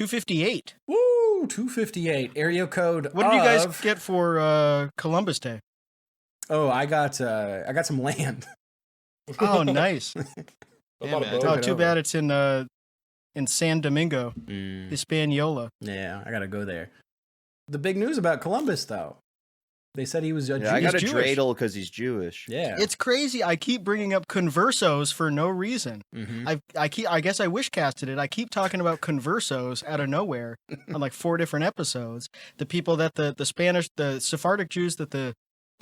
258. Woo, 258. Area code. What did you guys get for Columbus Day? Oh, I got some land. Oh, nice. Yeah, man. Oh, too bad it's in San Domingo, Hispaniola. Yeah, I gotta go there. The big news about Columbus, though, they said he was a Jew. I got a Jewish. dreidel because he's Jewish. Yeah, It's crazy. I keep bringing up conversos for no reason. I guess I wish casted it. I keep talking about conversos out of nowhere on like 4 different episodes. The people that the Sephardic Jews that the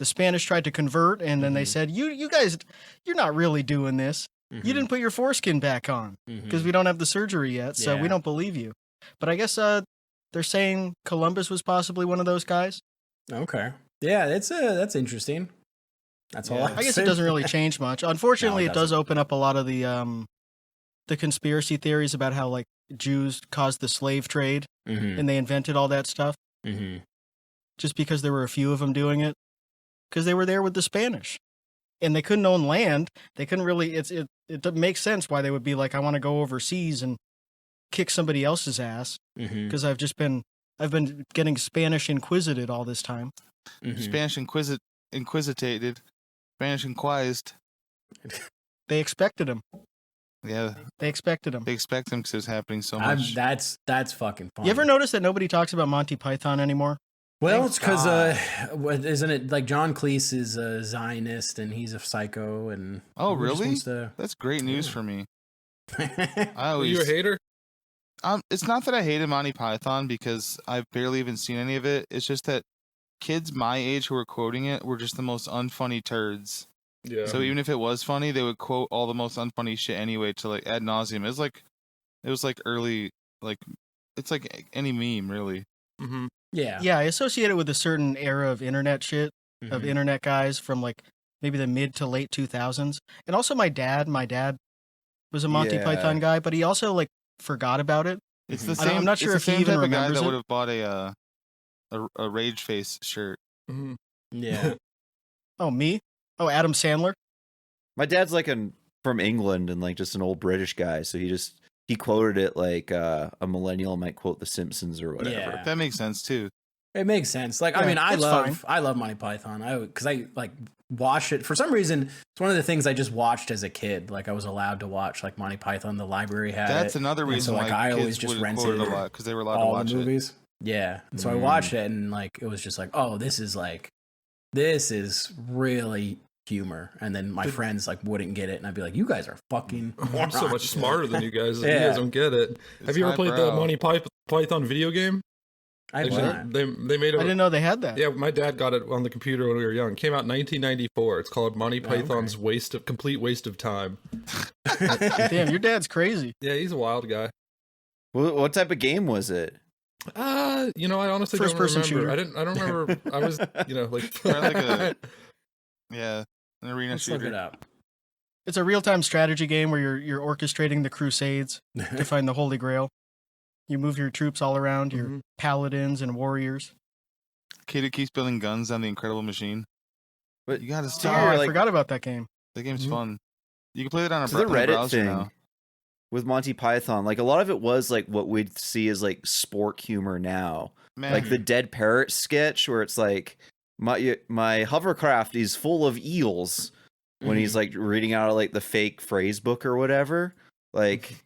Spanish tried to convert, and then they said, you guys, you're not really doing this. You didn't put your foreskin back on because we don't have the surgery yet, so we don't believe you. But I guess they're saying Columbus was possibly one of those guys. Okay. Yeah, that's interesting. That's all. I guess it doesn't really change much. Unfortunately, it does open up a lot of the conspiracy theories about how like Jews caused the slave trade and they invented all that stuff just because there were a few of them doing it because they were there with the Spanish and they couldn't own land. They couldn't really. It makes sense why they would be like, I want to go overseas and kick somebody else's ass because I've been getting Spanish inquisited all this time. Spanish inquisitated, Spanish inquised. They expected him. Yeah, they expected him. They expect him because it's happening so much. That's fucking fun. You ever notice that nobody talks about Monty Python anymore? Well, it's because isn't it like John Cleese is a Zionist and he's a psycho and really? That's great news for me. Are you a hater? It's not that I hated Monty Python because I've barely even seen any of it. It's just that kids my age who were quoting it were just the most unfunny turds. Yeah. So even if it was funny, they would quote all the most unfunny shit anyway to like ad nauseum. It was like early, like it's like any meme really. Yeah. Yeah, I associate it with a certain era of internet shit, of internet guys from like maybe the mid to late 2000s. And also my dad was a Monty Python guy, but he also like forgot about it. It's the same. I'm not sure if he even remembers that it. would have bought a Rage Face shirt. Yeah. Oh, me? Oh, Adam Sandler? My dad's like from England and like just an old British guy, so he quoted it like a millennial might quote The Simpsons or whatever. Yeah. That makes sense too. It makes sense. Like, I mean, I love Monty Python. Because I like watch it for some reason. It's one of the things I just watched as a kid. Like, I was allowed to watch like Monty Python. The library had That's another reason. So like, I always just rented it a lot because they were allowed all to watch the movies. it. Yeah, and so I watched it, and like, it was just like, oh, this is really humor. And then my friends like wouldn't get it, and I'd be like, you guys are fucking I'm so much smarter than you guys. Yeah. You guys don't get it. Have you ever played the Monty Python video game? They made it. I didn't know they had that. Yeah, my dad got it on the computer when we were young. It came out in 1994. It's called Monty Python's Complete Waste of Time. Damn, your dad's crazy. Yeah, he's a wild guy. What type of game was it? I honestly don't remember. Shooter. I don't remember. I was, like an arena Let's shooter. look it up. It's a real-time strategy game where you're orchestrating the Crusades to find the Holy Grail. You move your troops all around, your paladins and warriors. Kid who keeps building guns on the Incredible Machine. But you gotta Oh, steal. I forgot about that game. That game's fun. You can play it on a the Reddit browser thing now. with Monty Python. Like a lot of it was like what we'd see as like sport humor now. Man. Like the Dead Parrot sketch where it's like my hovercraft is full of eels when he's like reading out like the fake phrase book or whatever. Like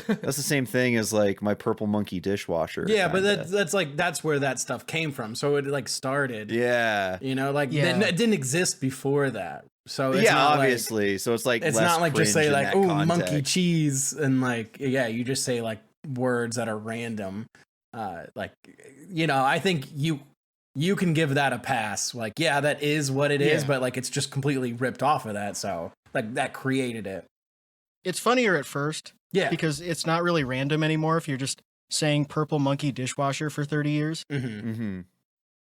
that's the same thing as like my purple monkey dishwasher. Yeah, but that's where that stuff came from. So it like started. Yeah. It didn't exist before that. So it's not obviously. Like, so it's like it's less not like just say like, oh, monkey context. cheese, and like you just say like words that are random. I think you can give that a pass. Like, yeah, that is what it is, but like it's just completely ripped off of that. So like that created it. It's funnier at first. Yeah. Because it's not really random anymore if you're just saying purple monkey dishwasher for 30 years.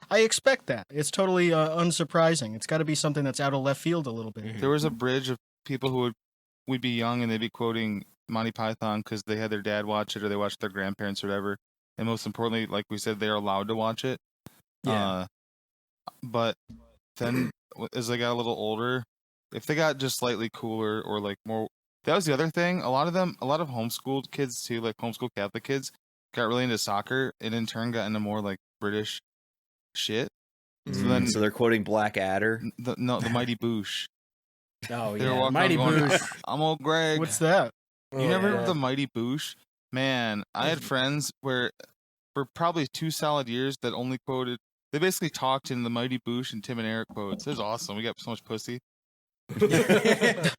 I expect that. It's totally unsurprising. It's got to be something that's out of left field a little bit. There was a bridge of people who would be young and they'd be quoting Monty Python because they had their dad watch it or they watched their grandparents or whatever. And most importantly, like we said, they're allowed to watch it. Yeah. But then as they got a little older, if they got just slightly cooler or like more, that was the other thing. A lot of homeschooled kids too, like homeschool Catholic kids, got really into soccer, and in turn got into more like British shit. So they're quoting Blackadder. The Mighty Boosh. Oh They were yeah, walking Mighty around going, Boosh. I'm old Greg. What's that? You never heard of the Mighty Boosh? Man, I had friends where for probably 2 solid years that only quoted. They basically talked in the Mighty Boosh and Tim and Eric quotes. It was awesome. We got so much pussy. The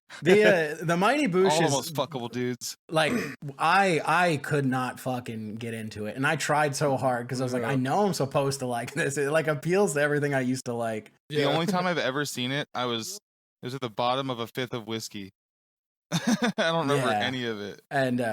Mighty Boosh All is the most fuckable dudes. like I could not fucking get into it, and I tried so hard because I was like, I know I'm supposed to like this. It like appeals to everything I used to like. The only time I've ever seen it, it was at the bottom of a fifth of whiskey. I don't remember any of it. And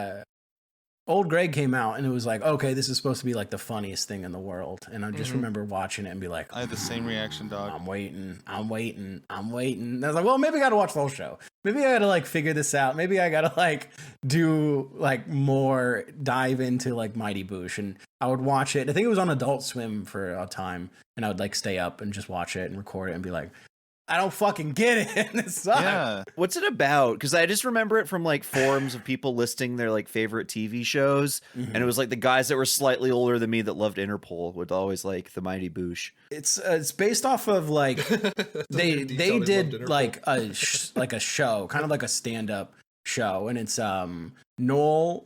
Old Greg came out, and it was like, okay, this is supposed to be like the funniest thing in the world. And I just remember watching it and be like, I had the same reaction, dog. I'm waiting. And I was like, well, maybe I got to watch the whole show. Maybe I got to like figure this out. Maybe I got to like do like more dive into like Mighty Boosh. And I would watch it. I think it was on Adult Swim for a time, and I would like stay up and just watch it and record it and be like, I don't fucking get it. It sucks. Yeah. What's it about? Because I just remember it from like forums of people listing their like favorite TV shows, and it was like the guys that were slightly older than me that loved Interpol would always like the Mighty Boosh. It's based off of like they did like a show, kind of like a stand up show, and it's Noel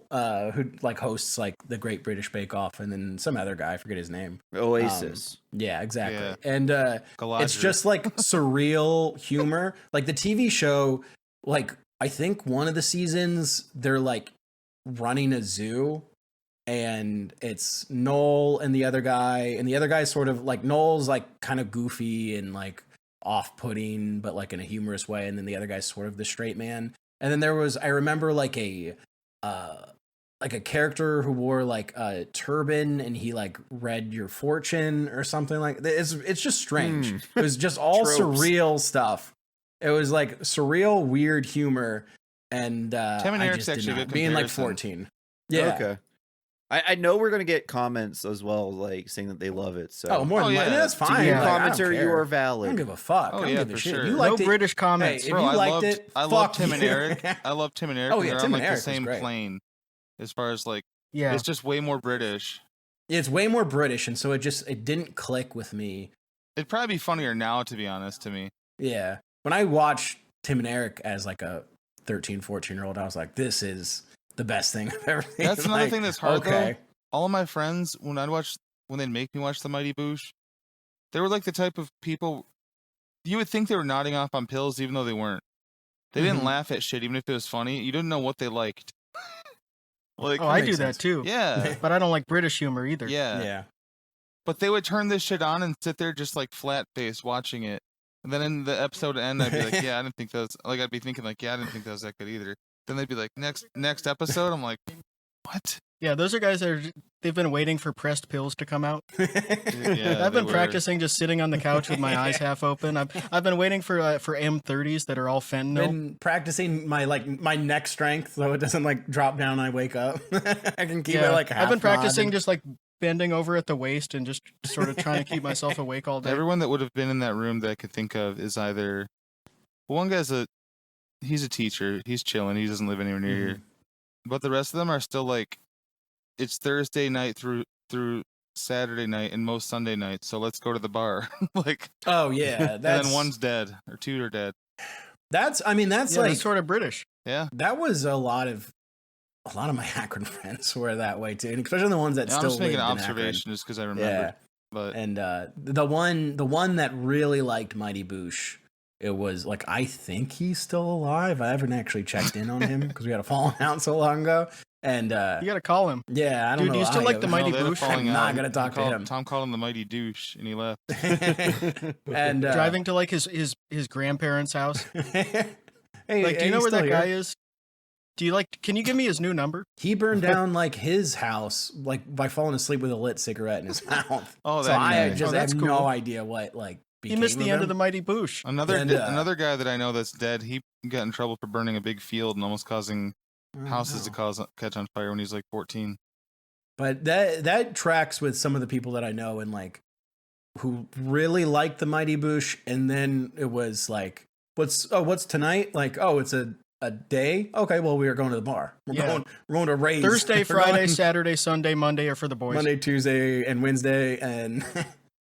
who like hosts like the Great British Bake Off, and then some other guy, I forget his name. Oasis. Yeah, exactly. Yeah. And it's just like surreal humor. Like the TV show, like I think one of the seasons they're like running a zoo, and it's Noel and the other guy, and the other guy's sort of like, Noel's like kind of goofy and like off-putting, but like in a humorous way, and then the other guy's sort of the straight man. And then there was, I remember like a character who wore like a turban, and he like read your fortune or something like that. It's just strange. It was just all surreal stuff. It was like surreal, weird humor. And Tim and Eric's actually a good being like comparison. 14. Yeah. Okay. I know we're gonna get comments as well, like saying that they love it. So More than yeah. that's to fine. be a Like, I don't commenter, you care. are I valid. don't give a fuck. Oh, I don't yeah, give a for shit. sure. You No liked it. British comments. Hey, if Bro, you I liked loved, it, I love fuck Tim and you. Eric. I love Tim and Eric. Oh, yeah, They're Tim on and like Eric the was same great. plane as far as like, Yeah. it's just way more British. It's way more British, and so it didn't click with me. It'd probably be funnier now, to be honest, to me. Yeah. When I watched Tim and Eric as like a 13, 14-year-old, I was like, this is the best thing I've ever seen. That's another Like, thing that's hard, okay. though. All of my friends, when they'd make me watch the Mighty Boosh, they were like the type of people, you would think they were nodding off on pills even though they weren't. They didn't laugh at shit even if it was funny. You didn't know what they liked. Like, I do that too. yeah. But I don't like British humor either. Yeah. Yeah. But they would turn this shit on and sit there just like flat faced watching it. And then in the episode end, I'd be like, yeah, I didn't think that was, like, I'd be thinking like, yeah, I didn't think that was that good either. Then they'd be like, next episode. I'm like, what? Yeah, those are guys they've been waiting for pressed pills to come out. Yeah, I've been practicing just sitting on the couch with my eyes half open. I've been waiting for M30s that are all fentanyl. Been practicing my neck strength so it doesn't like drop down and I wake up. I can keep it like half I've been practicing nodded. just like bending over at the waist and just sort of trying to keep myself awake all day. Everyone that would have been in that room that I could think of is either, well, one guy's he's a teacher. He's chilling. He doesn't live anywhere near here. But the rest of them are still like, it's Thursday night through Saturday night and most Sunday nights. So let's go to the bar. Like, oh yeah, and then one's dead or two are dead. That's like that's sort of British. Yeah, that was a lot of my Akron friends were that way too, and especially the ones that I'm still just making an lived in Akron. observation just because I remember. Yeah. But And the one that really liked Mighty Boosh, it was like, I think he's still alive. I haven't actually checked in on him because we had a falling out so long ago. And you gotta call him. yeah, I don't Dude, know. do you still like the Mighty they had a Boosh? falling I'm not out. gonna talk to him. Tom called him the Mighty Douche, and he left. And Driving to like his grandparents' house. hey, Like, do you know where he's that still guy here. is? Can you give me his new number? He burned down like his house like by falling asleep with a lit cigarette in his mouth. Oh, so that I guy. just that's have cool. no idea what like. He missed the end of the Mighty Boosh. Another guy that I know that's dead. He got in trouble for burning a big field and almost causing houses to catch on fire when he was like 14. But that tracks with some of the people that I know and like who really liked the Mighty Boosh, and then it was like, what's tonight? Like, oh, it's a a day. Okay, well, we are going to the bar. We're going to Rizz. Thursday, Friday, Saturday, Sunday, Monday are for the boys. Monday, Tuesday, and Wednesday, and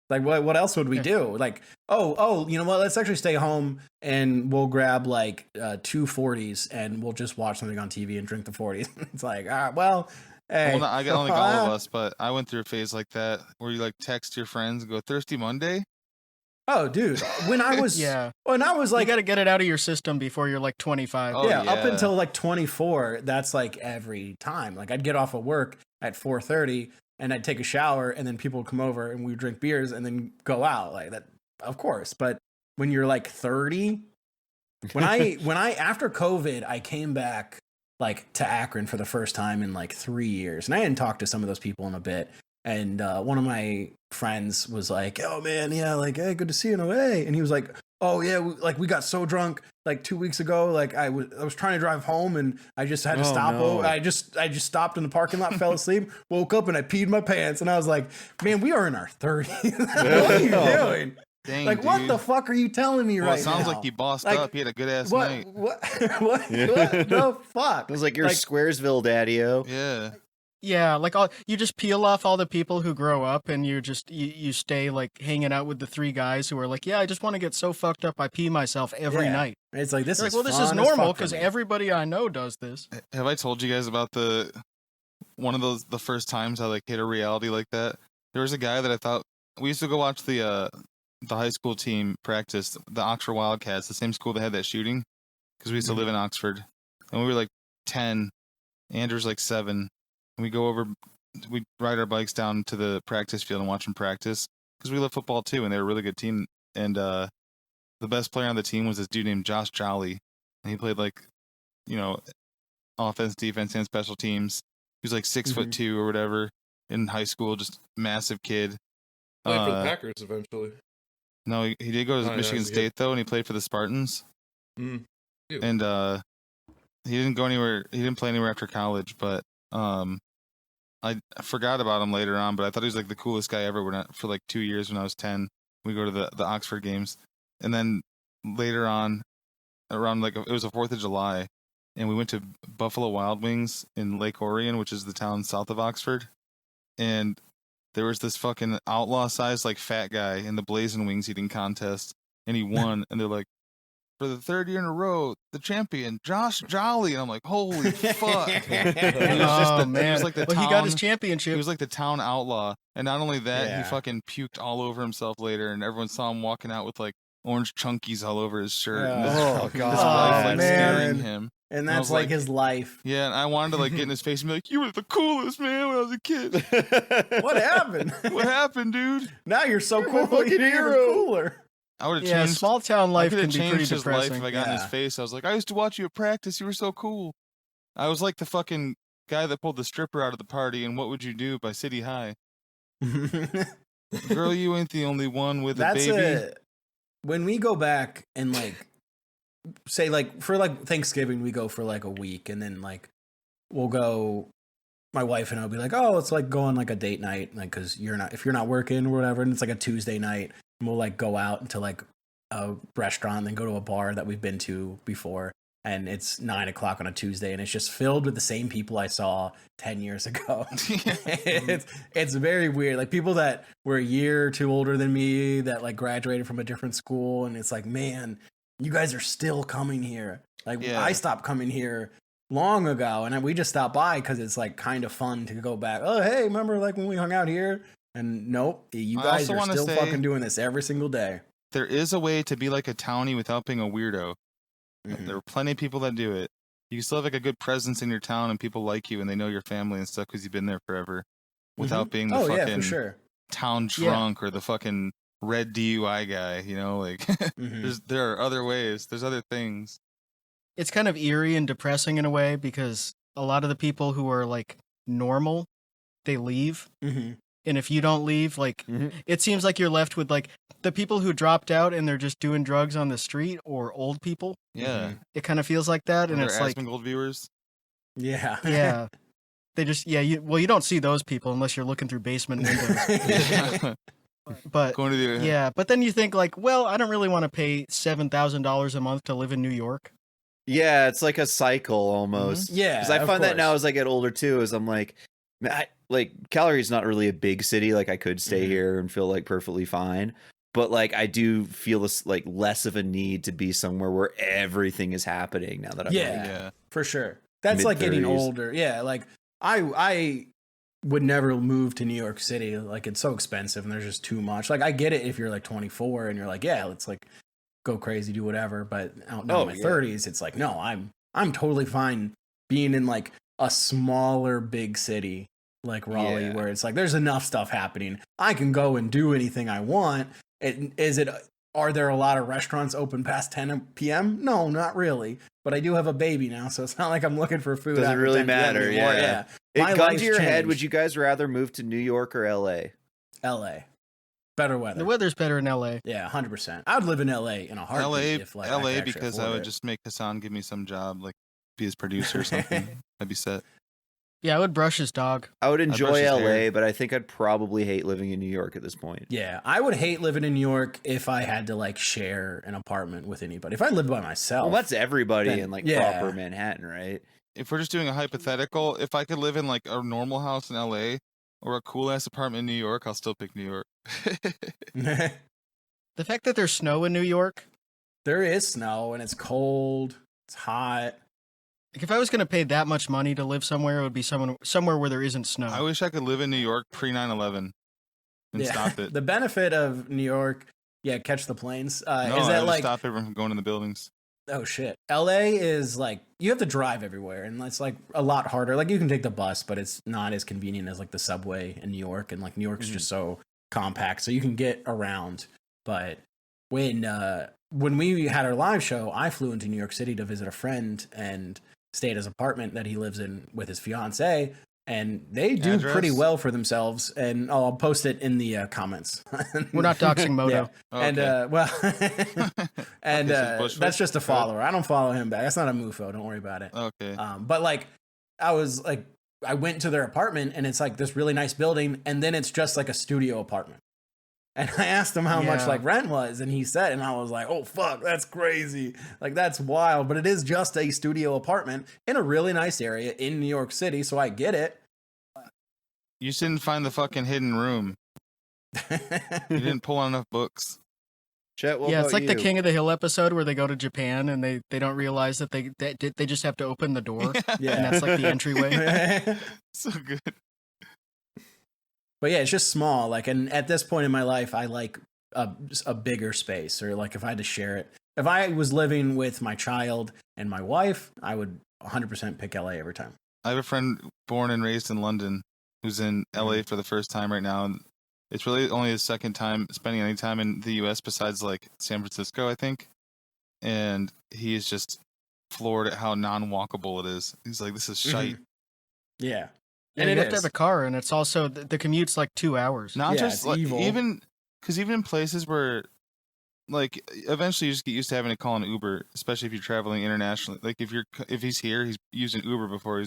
like what else would we do? Like, oh, you know what? Let's actually stay home and we'll grab like 2 40s and we'll just watch something on TV and drink the 40s. It's like, well, hey. Well, I don't think all of us, but I went through a phase like that where you like text your friends and go Thirsty Monday. Oh, dude! When I was like, you got to get it out of your system before you're like 25. Oh, yeah, up until like 24, that's like every time. Like I'd get off of work at 4:30 and I'd take a shower and then people would come over and we'd drink beers and then go out like that. Of course, but when you're like 30, when I after COVID, I came back like to Akron for the first time in like 3 years, and I hadn't talked to some of those people in a bit. And one of my friends was like, "Oh man, yeah, like, hey, good to see you in LA." And he was like, "Oh yeah, we got so drunk like 2 weeks ago. Like I was trying to drive home and I just had to stop. No. I just stopped in the parking lot, fell asleep, woke up and I peed my pants." And I was like, "Man, we are in our 30s. What are you doing? Dang, like, dude. What the fuck are you telling me right now?" It sounds like you bossed up. You had a good ass night. What the fuck? It was like your Squaresville daddy-o. Yeah. Yeah, like you just peel off all the people who grow up and you just you stay like hanging out with the 3 guys who are like, yeah, I just want to get so fucked up I pee myself every night. It's like this is well, this is normal because everybody I know does this. Have I told you guys about one of the first times I like hit a reality like that? There was a guy that I thought we used to go watch the high school team practice, the Oxford Wildcats, the same school that had that shooting, because we used to live in Oxford, and we were like 10, Andrew's like 7. And we go over, we ride our bikes down to the practice field and watch them practice because we love football too, and they're a really good team. And the best player on the team was this dude named Josh Jolly, and he played like, offense, defense, and special teams. He was like 6'2" or whatever in high school, just massive kid. Played for the Packers eventually. No, he did go to Michigan State though, and he played for the Spartans. And he didn't go anywhere. He didn't play anywhere after college, but. I forgot about him later on, but I thought he was like the coolest guy ever. For like 2 years when I was 10, we go to the Oxford games, and then later on, around like it was the 4th of July, and we went to Buffalo Wild Wings in Lake Orion, which is the town south of Oxford, and there was this fucking outlaw-sized like fat guy in the Blazing Wings eating contest, and he won, and they're like, for the 3rd year in a row, the champion, Josh Jolly. And I'm like, holy fuck. Man. He was like the town, he got his championship. He was like the town outlaw. And not only that, he fucking puked all over himself later, and everyone saw him walking out with like orange chunkies all over his shirt. And God. His wife, like, scaring him. And that's like his life. Yeah, and I wanted to like get in his face and be like, "You were the coolest, man, when I was a kid." What happened? What happened, dude? Now you're so cool. You're cooler. I would have changed. Small town life can be pretty his depressing. life if I got in his face. I was like, I used to watch you at practice. You were so cool. I was like the fucking guy that pulled the stripper out of the party in What Would You Do by City High. Girl, you ain't the only one with a baby. When we go back and like say like for like Thanksgiving, we go for like a week, and then like we'll go. My wife and I'll be like, oh, it's like go on like a date night, like because if you're not working or whatever, and it's like a Tuesday night. We'll like go out into like a restaurant, then go to a bar that we've been to before, and it's 9:00 on a Tuesday, and it's just filled with the same people I saw 10 years ago. It's very weird. Like people that were a year or 2 older than me that like graduated from a different school, and it's like, man, you guys are still coming here. Like I stopped coming here long ago, and we just stopped by because it's like kind of fun to go back. Oh, hey, remember like when we hung out here? And nope, you guys are still fucking doing this every single day. There is a way to be like a townie without being a weirdo. There are plenty of people that do it. You still have like a good presence in your town, and people like you, and they know your family and stuff because you've been there forever, without being the fucking town drunk or the fucking red DUI guy. Like there are other ways. There's other things. It's kind of eerie and depressing in a way because a lot of the people who are like normal, they leave. And if you don't leave, like, it seems like you're left with, like, the people who dropped out and they're just doing drugs on the street, or old people. Yeah. It kind of feels like that, and it's like... Gold viewers. Yeah. Yeah. They just... Yeah, you don't see those people unless you're looking through basement windows. But, but then you think, like, well, I don't really want to pay $7,000 a month to live in New York. Yeah, it's like a cycle almost. Yeah, because I of find that now course. as I get older too. Is I'm like, like Calgary's not really a big city. Like I could stay here and feel like perfectly fine. But like I do feel this like less of a need to be somewhere where everything is happening now that I'm Yeah, for sure. That's like getting mid-30s. older. Yeah, like I would never move to New York City. Like it's so expensive and there's just too much. Like I get it if you're like 24 and you're like, yeah, let's like go crazy, do whatever. But out now in my 30s, it's like, no, I'm totally fine being in like a smaller big city like Raleigh, where it's like there's enough stuff happening. I can go and do anything I want. Are there a lot of restaurants open past 10 p.m.? No, not really. But I do have a baby now, so it's not like I'm looking for food. Doesn't really 10 p.m. matter. anymore. Yeah. My It gun life's to your head. changed. Would you guys rather move to New York or L.A.? L.A. Better weather. The weather's better in LA. Yeah, 100%. I would live in L.A. in a heartbeat. LA, if, like, I LA could actually because I afford would it. just make Hassan give me some job, like be his producer or something. I'd be set. Yeah, I would brush his dog. I would brush enjoy his L.A., hair. but I think I'd probably hate living in New York at this point. Yeah, I would hate living in New York if I had to like share an apartment with anybody. If I lived by myself, Well, that's everybody Then- in like yeah. proper Manhattan, right? If we're just doing a hypothetical, if I could live in like a normal house in LA or a cool ass apartment in New York, I'll still pick New York. The fact that there's snow in New York, there is snow and it's cold. It's hot. like if I was going to pay that much money to live somewhere, it would be somewhere where there isn't snow. I wish I could live in New York pre 9/11 and stop it. The benefit of New York, catch the planes. No, Is I that would like, stop everyone from going in the buildings. oh shit, LA is like you have to drive everywhere, and it's like a lot harder. Like you can take the bus, but it's not as convenient as like the subway in New York, and like New York's just so compact, so you can get around. But when we had our live show, I flew into New York City to visit a friend and stay at his apartment that he lives in with his fiance, and they do Address? pretty well for themselves. And I'll post it in the comments. We're not doxing Moto. Oh, And okay. and This is Bush that's just a Fish? follower. I don't follow him back. That's not a MUFO. Don't worry about it. Okay. But like, I went to their apartment and it's like this really nice building, and then it's just like a studio apartment. And I asked him how much Yeah. like rent was, and he said, and I was like, "Oh fuck, that's crazy! Like that's wild." But it is just a studio apartment in a really nice area in New York City, so I get it. You just didn't find the fucking hidden room. You didn't pull on enough books. Chet, what Yeah, it's about like the you? King of the Hill episode where they go to Japan and they don't realize that they just have to open the door. Yeah. And that's like the entryway. So good. But yeah, it's just small. Like, and at this point in my life, I like a bigger space, or like if I had to share it. If I was living with my child and my wife, I would 100% pick LA every time. I have a friend born and raised in London who's in LA for the first time right now, and it's really only his second time spending any time in the US besides like San Francisco, I think. And he is just floored at how non-walkable it is. He's like, this is shite. Yeah. And And you it have to have is. a car, and it's also the commute's like 2 hours. Not Yeah, just it's like evil. even because even in places where like eventually you just get used to having to call an Uber, especially if you're traveling internationally. Like if he's here, he's using Uber before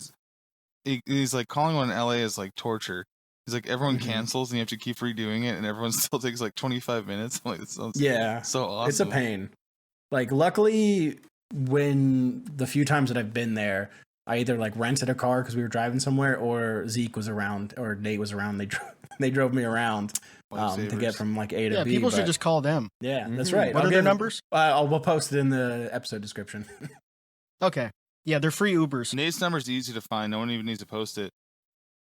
he's like calling one in LA is like torture. He's like everyone cancels and you have to keep redoing it, and everyone still takes like 25 minutes. I'm like, it sounds Yeah. so awesome. It's a pain. Like, luckily, when the few times that I've been there, I either like rented a car because we were driving somewhere, or Zeke was around, or Nate was around. They drove me around to Lifesavers. get from like A to Yeah, B. people but- should just call them. Yeah, that's right. What I'll are their give- numbers? We'll post it in the episode description. Okay. Yeah, they're free Ubers. Nate's number's easy to find. No one even needs to post it.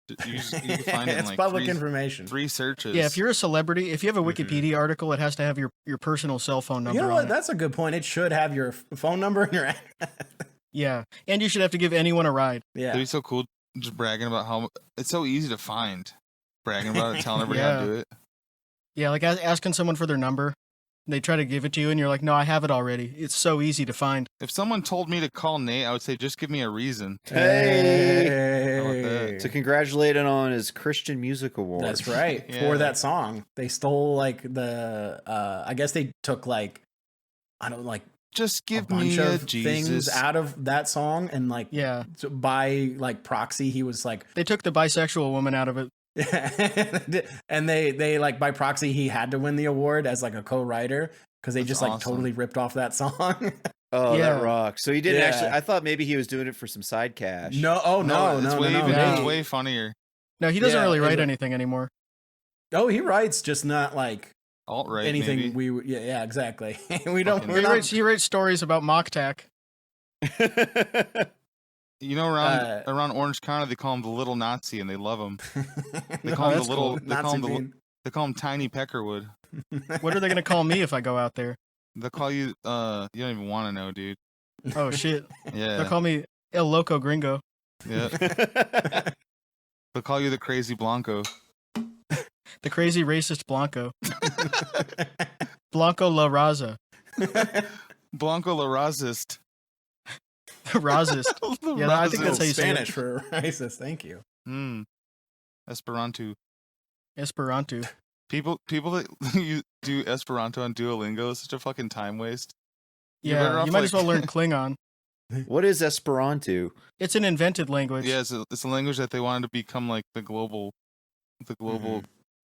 You can find it in It's like public information. 3 searches. Yeah, if you're a celebrity, if you have a Wikipedia article, it has to have your personal cell phone number You know on what? it. That's a good point. It should have your phone number and your address. Yeah, and you should have to give anyone a ride. Yeah. It'd be so cool just bragging about how it's so easy to find. Bragging about it, telling everybody how to do it. Yeah, like asking someone for their number. They try to give it to you, and you're like, no, I have it already. It's so easy to find. If someone told me to call Nate, I would say, just give me a reason. Hey! How about that? To congratulate him on his Christian Music Award. That's right. Yeah. For that song. They stole like I guess they took like Just a give bunch me a of Jesus. things out of that song, and like Yeah, by like proxy he was like they took the bisexual woman out of it. and they like by proxy he had to win the award as like a co-writer because they That's just like awesome. totally ripped off that song. Oh, Yeah. that rocks. So he didn't Yeah. actually. I thought maybe he was doing it for some side cash. No, it's way even, no. it's way funnier. No, he doesn't Yeah, really write is it- anything anymore. Oh, he writes, just not like Alt-right, anything maybe. we would. Yeah, exactly. We don't. Fucking- We're not, He writes stories about Mocktack. You know, around Orange County, they call him the Little Nazi, and they love him. They call him the that's little. cool. They call him Tiny Peckerwood. What are they gonna call me if I go out there? They'll call you. You don't even want to know, dude. Oh shit! Yeah. They'll call me El Loco Gringo. Yeah. They'll call you the Crazy Blanco. The crazy racist Blanco. Blanco La Raza. Blanco la Razist. Razist. Yeah, I think that's how you say Spanish it. for racist. Thank you. Esperanto. Esperanto. People that you do Esperanto on Duolingo is such a fucking time waste. You're better Yeah, off, you might as like- well learn Klingon. What is Esperanto? It's an invented language. Yeah, it's a language that they wanted to become like the global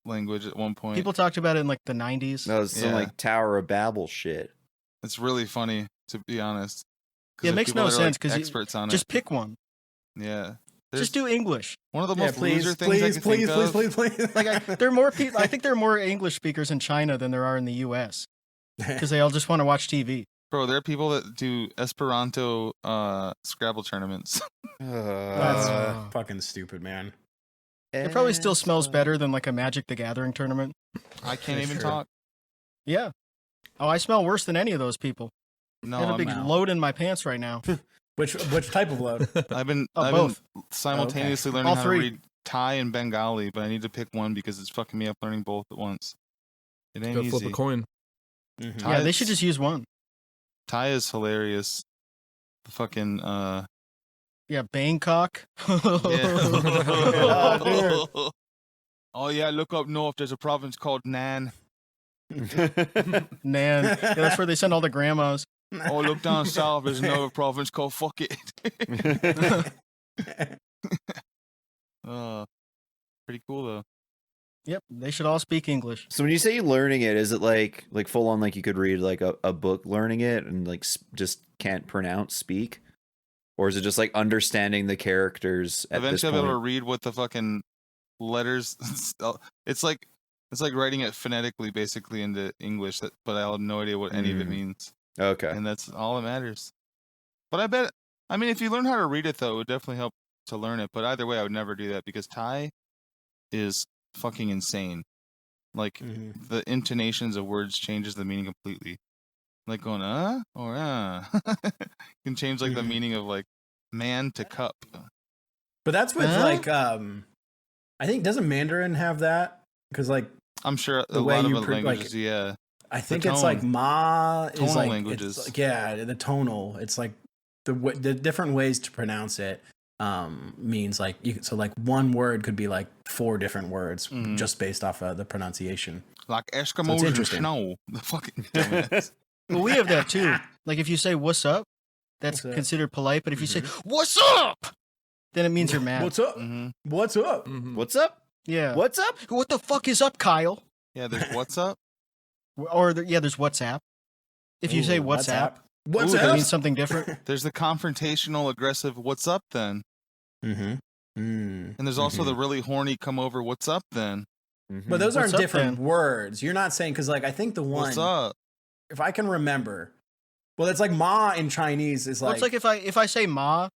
language at one point. People talked about it in like the 90s. No, it's some Yeah. like Tower of Babel shit. It's really funny, to be honest. 'Cause Yeah, it there's makes people no that are, sense like, because experts on just it. pick one. Yeah, Just do English. one of the Yeah, most loser things I can think of. please. Like there are more people. I think there are more English speakers in China than there are in the U.S. because they all just want to watch TV. Bro, there are people that do Esperanto Scrabble tournaments. That's Uh, fucking stupid, man. It probably still smells better than like a Magic the Gathering tournament. I can't That's even true. talk. Yeah. Oh, I smell worse than any of those people. No, I have a big I'm, load in my pants right now. Which type of load? I've been Both. simultaneously learning All how three. to read Thai and Bengali, but I need to pick one because it's fucking me up learning both at once. It ain't Go easy. flip a coin. Mhm. Yeah, they should just use one. Thai is hilarious. The fucking Yeah, Bangkok. Yeah. Oh yeah, look up north. There's a province called Nan. Nan. Yeah, that's where they send all the grandmas. Oh, look down south. There's another province called Fuck It. Pretty cool though. Yep, they should all speak English. So when you say learning it, is it like full on like you could read like a book learning it and like just can't pronounce speak, or is it just like understanding the characters at this Eventually, I'll be able to point? read what the fucking letters. It's like writing it phonetically, basically into English. But I have no idea what any of it means, Okay. and that's all that matters. But I mean, if you learn how to read it, though, it would definitely help to learn it. But either way, I would never do that because Thai is fucking insane. Like Mhm. the intonations of words changes the meaning completely. Like going or can change like the Mhm. meaning of like man to cup. But that's with Huh? like I think doesn't Mandarin have that? Because like I'm sure The a way lot of you other like- languages, yeah. I think The it's like tone. ma is Tonal like languages. It's like, yeah, the tonal. It's like the different ways to pronounce it means like so like one word could be like 4 different words Mhm. just based off of the pronunciation. Like So it's Eskimos and interesting. snow. The fucking dumbass. Well, we have that too. Like if you say "What's up," that's What's up? considered polite. But if you say Mm-hmm. "What's up," then it means you're mad. What's up? hmm What's up? Mhm. What's up? Yeah. What's up? What the fuck is up, Kyle? Yeah, there's what's up. Or there's WhatsApp. If you say Ooh, WhatsApp, What's Ooh, that up? means something different. There's the confrontational aggressive what's up then. Mm-hmm. Mm. And there's also the really horny come over what's up then. Mhm. But those What's aren't up, different then? words. You're not saying because like I think the one What's up? if I can remember, well, it's like ma in Chinese is Well, like, it's like if I say "ma,"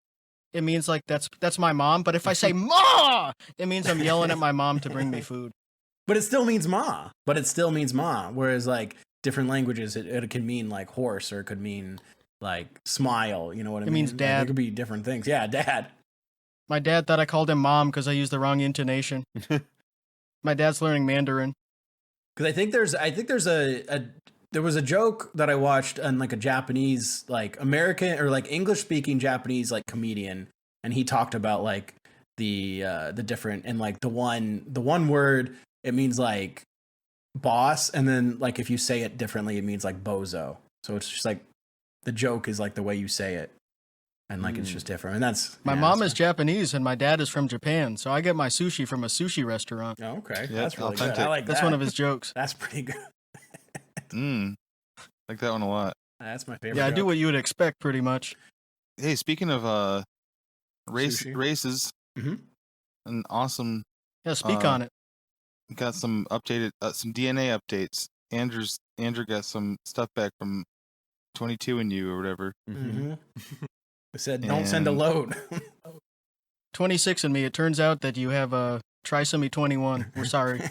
it means like that's my mom. But if I say "ma," it means I'm yelling at my mom to bring me food. but it still means ma. But it still means ma. Whereas like different languages, it can mean like horse or it could mean like smile. You know what I It mean? means Like, dad. it could be different things. Yeah, dad. My dad thought I called him mom because I used the wrong intonation. My dad's learning Mandarin. Because I think there's there was a joke that I watched on like a Japanese like American or like English speaking Japanese like comedian, and he talked about like the different and like the one word it means like boss, and then like if you say it differently it means like bozo. So it's just like the joke is like the way you say it, and like it's just different. And that's My yeah, mom that's- is Japanese and my dad is from Japan, so I get my sushi from a sushi restaurant. Oh, okay. Yeah, That's really good. authentic. I like That's that. one of his jokes. That's pretty good. Like that one a lot. That's my favorite. Yeah, I joke. do what you would expect, pretty much. Hey, speaking of Sushi. races, an awesome. Yeah, speak on it. Got some updated, some DNA updates. Andrew got some stuff back from 22 and you or whatever. They said don't send a load. 26 and me. It turns out that you have a trisomy 21. We're sorry.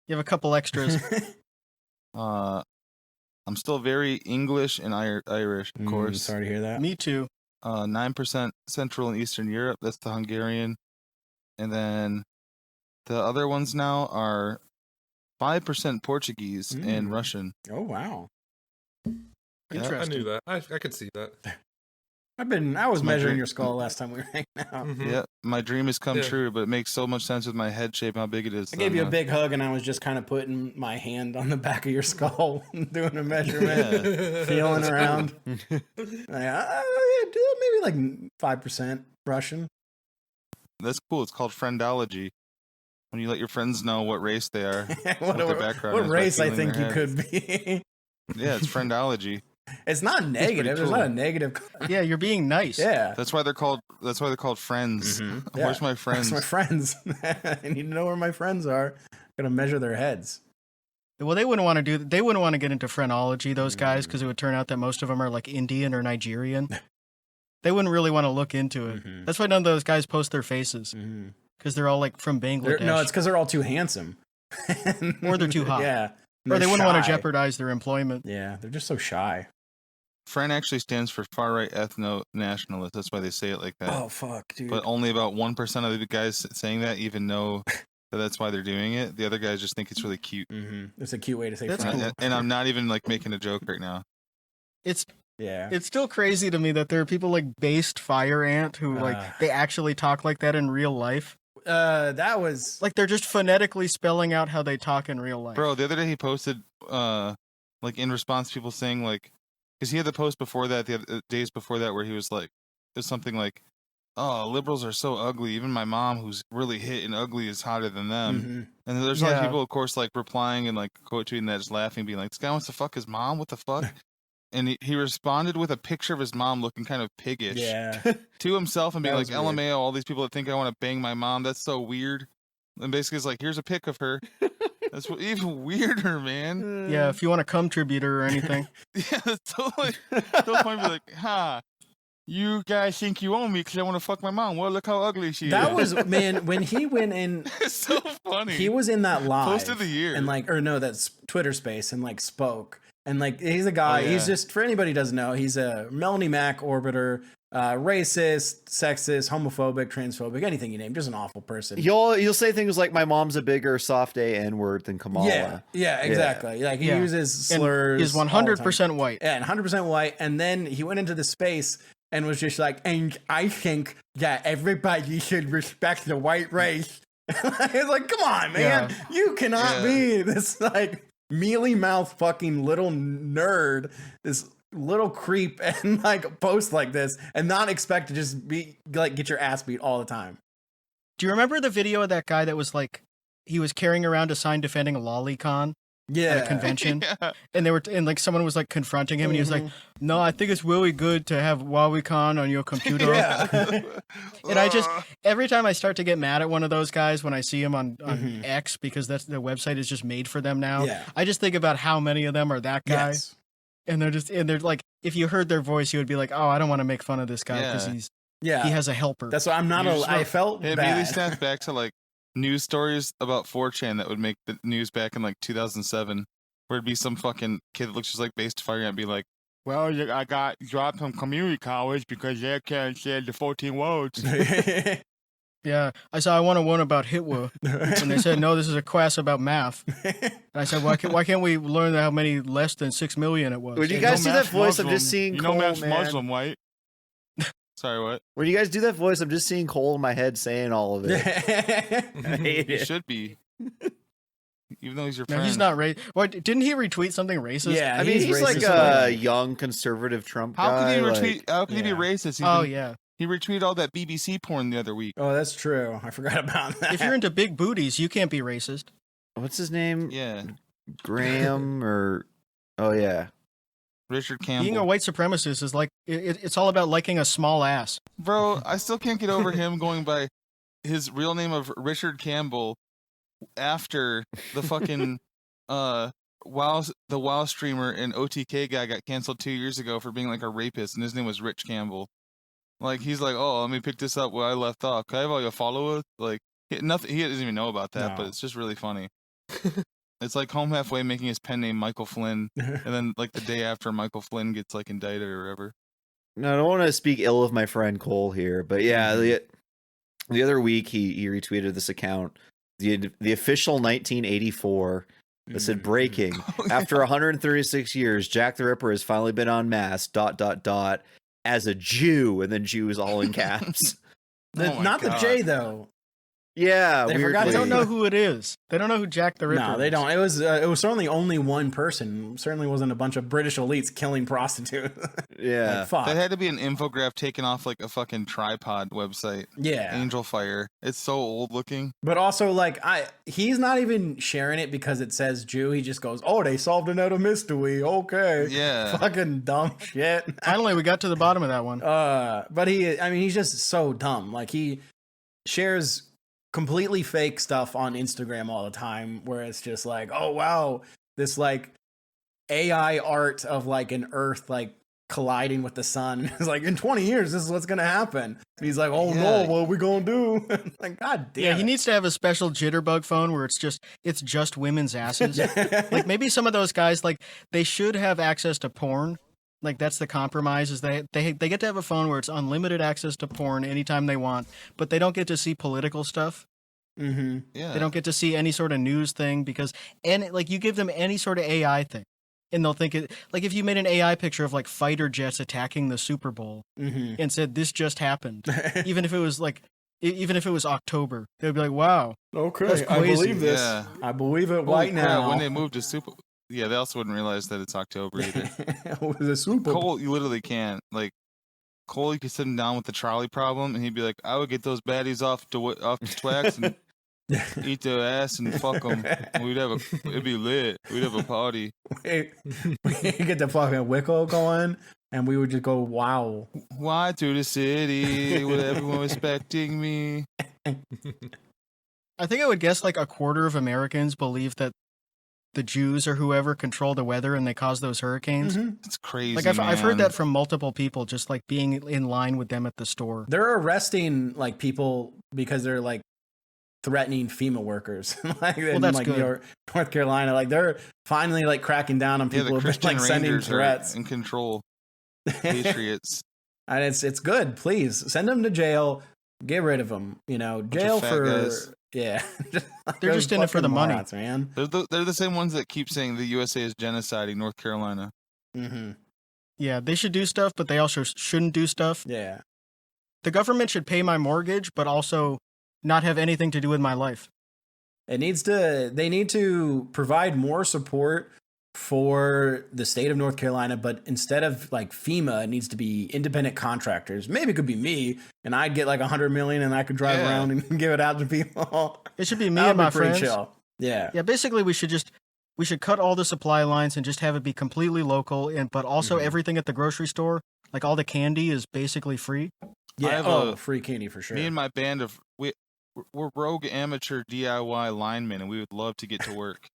You have a couple extras. I'm still very English and Irish, of course. Sorry to hear that. Me too. 9% Central and Eastern Europe. That's the Hungarian. And then the other ones now are 5% Portuguese and Russian. Oh, wow. Interesting. I knew that. I could see that. I was measuring your skull last time we were hanging out. Yeah, my dream has come true, but it makes so much sense with my head shape and how big it is. I gave you a big hug, and I was just kind of putting my hand on the back of your skull, doing a measurement, feeling around. Maybe like 5% Russian. That's cool. It's called friendology. When you let your friends know what race they are, what their background is, what race I think you could be. Yeah, it's friendology. It's not negative. Cool. There's not a negative. Yeah, you're being nice. Yeah. That's why they're called friends. Yeah. Where's my friends? Where's my friends? I need to know where my friends are. I'm gonna measure their heads. Well, they wouldn't want to they wouldn't want to get into phrenology, those guys, because it would turn out that most of them are like Indian or Nigerian. They wouldn't really want to look into it. That's why none of those guys post their faces, because they're all like from Bangladesh. No, it's because they're all too handsome. Or they're too hot. Yeah. Or they wouldn't want to jeopardize their employment. Yeah, they're just so shy. Fren actually stands for far right ethno nationalist. That's why they say it like that. Oh fuck, dude! But only about 1% of the guys saying that even know that that's why they're doing it. The other guys just think it's really cute. It's a cute way to say That's friend. cool. And I'm not even like making a joke right now. It's Yeah. It's still crazy to me that there are people like Based Fire Ant who like they actually talk like that in real life. That was Like they're just phonetically spelling out how they talk in real life. Bro, the other day he posted like in response to people saying like, because he had the post before that, the other, days before that, where he was like, it was something like, oh, liberals are so ugly. Even my mom, who's really hit and ugly, is hotter than them. And there's a lot of people, of course, like replying and like quote tweeting that, just laughing, being like, this guy wants to fuck his mom? What the fuck? And he responded with a picture of his mom looking kind of piggish to himself and being like, LMAO, all these people that think I want to bang my mom, that's so weird. And basically it's like, here's a pic of her. That's even weirder, man. Yeah, if you want to come tribute her or anything. Yeah, it's totally funny. Be like, ha, you guys think you own me because I want to fuck my mom. Well, look how ugly she is. That was, man, when he went in. It's so funny. He was in that live. Post of the year. And like, or no, that's Twitter space and like spoke. And like, he's a guy, he's just, for anybody who doesn't know, he's a Melanie Mac orbiter, racist, sexist, homophobic, transphobic, anything you name, just an awful person. You'll say things like, my mom's a bigger soft A N-word than Kamala. Yeah, exactly. Yeah. Like he uses slurs. He's 100% white. Yeah, and 100% white. And then he went into the space and was just like, and I think that everybody should respect the white race. It's like, come on, man. Yeah. You cannot be this like mealy mouth fucking little nerd, this little creep, and like post like this and not expect to just be like get your ass beat all the time. Do you remember the video of that guy that was like, he was carrying around a sign defending a lolicon at a convention? And they were and like someone was like confronting him and he was like, no, I think it's really good to have lolicon on your computer. And I just, every time I start to get mad at one of those guys when I see him on X, because that's the website is just made for them now, I just think about how many of them are that guy. And they're like, if you heard their voice, you would be like, oh, I don't want to make fun of this guy because he has a helper. That's why I'm not I felt it bad. immediately snaps back to like news stories about 4chan that would make the news back in like 2007, where it'd be some fucking kid that looks just like Based Fire and be like, well, I got dropped from community college because they can't say the 14 words. Yeah, I saw I want one about Hitler, and they said, no, this is a class about math. And I said, why can't we learn how many less than 6 million it was? Would you guys do that voice? I'm just seeing Cole, math's man. Muslim, white. Sorry, what? When you guys do that voice, I'm just seeing Cole in my head saying all of it. I hate He it. should be. Even though he's your No, friend. he's not racist. What, didn't he retweet something racist? Yeah, I mean, he's like a young conservative Trump How guy. could he retweet? How could he be racist? He retweeted all that BBC porn the other week. Oh, that's true. I forgot about that. If you're into big booties, you can't be racist. What's his name? Yeah. Graham or... Oh, yeah. Richard Campbell. Being a white supremacist is like it's all about liking a small ass. Bro, I still can't get over him going by his real name of Richard Campbell after the fucking the WoW streamer and OTK guy got canceled 2 years ago for being like a rapist, and his name was Rich Campbell. Like, he's like, oh, let me pick this up where I left off. Can I have all your followers? Like, he doesn't even know about that, but it's just really funny. It's like Home Halfway making his pen name Michael Flynn, and then like the day after Michael Flynn gets like indicted or whatever. No, I don't want to speak ill of my friend Cole here, but yeah, the other week he retweeted this account, the official 1984. That said, breaking. After 136 years, Jack the Ripper has finally been unmasked, ... as a Jew, and then Jew is all in caps. Not the J, though. Yeah, they forgot. They don't know who it is. They don't know who Jack the Ripper is. No, they don't. It was certainly only one person. Certainly wasn't a bunch of British elites killing prostitutes. Yeah. Like, fuck. That had to be an infograph taken off like a fucking tripod website. Yeah. Angel Fire. It's so old looking. But also, like, he's not even sharing it because it says Jew. He just goes, oh, they solved another mystery. Okay. Yeah. Fucking dumb shit. Finally, we got to the bottom of that one. But he's just so dumb. Like, he shares completely fake stuff on Instagram all the time where it's just like, oh wow, this like AI art of like an Earth like colliding with the sun. It's like, in 20 years this is what's gonna happen. And he's like, oh no, what are we gonna do? Like, god damn. Yeah, he needs to have a special jitterbug phone where it's just women's asses. Like, maybe some of those guys, like, they should have access to porn. Like, that's the compromise, is they get to have a phone where it's unlimited access to porn anytime they want, but they don't get to see political stuff. Mm-hmm. Yeah. They don't get to see any sort of news thing because, and like, you give them any sort of AI thing, and they'll think it, like, if you made an AI picture of like fighter jets attacking the Super Bowl and said this just happened, even if it was October, they would be like, wow, okay, I believe this. Yeah. I believe it right now. When they moved to Super. Yeah, they also wouldn't realize that it's October either. It was a Super Bowl. Cole, you literally can't. Like, Cole, you could sit him down with the trolley problem, and he'd be like, I would get those baddies off the Twax and eat their ass and fuck them. It'd be lit. We'd have a party. We get the fucking Wicco going, and we would just go, wow. Why to the city with everyone respecting me? I think I would guess like a quarter of Americans believe that the Jews or whoever control the weather and they cause those hurricanes. It's crazy. Like, I've heard that from multiple people, just like being in line with them at the store. They're arresting like people because they're like threatening FEMA workers. Like, well, that's like good. North Carolina, like they're finally like cracking down on people who've been like sending Rangers threats. In control. Patriots. And it's good. Please send them to jail. Get rid of them. You know, jail for guys. Yeah. They're just in it for the money, man. They're the same ones that keep saying the USA is genociding North Carolina. Mm-hmm. Yeah, they should do stuff, but they also shouldn't do stuff. Yeah. The government should pay my mortgage, but also not have anything to do with my life. They need to provide more support for the state of North Carolina, but instead of like FEMA, it needs to be independent contractors. Maybe it could be me, and I'd get like $100 million, and I could drive around and give it out to people. It should be me and my friends. Chill. Yeah. Yeah. Basically, we should cut all the supply lines and just have it be completely local, but also everything at the grocery store, like all the candy, is basically free. Yeah. Free candy for sure. Me and my band we're rogue amateur DIY linemen, and we would love to get to work.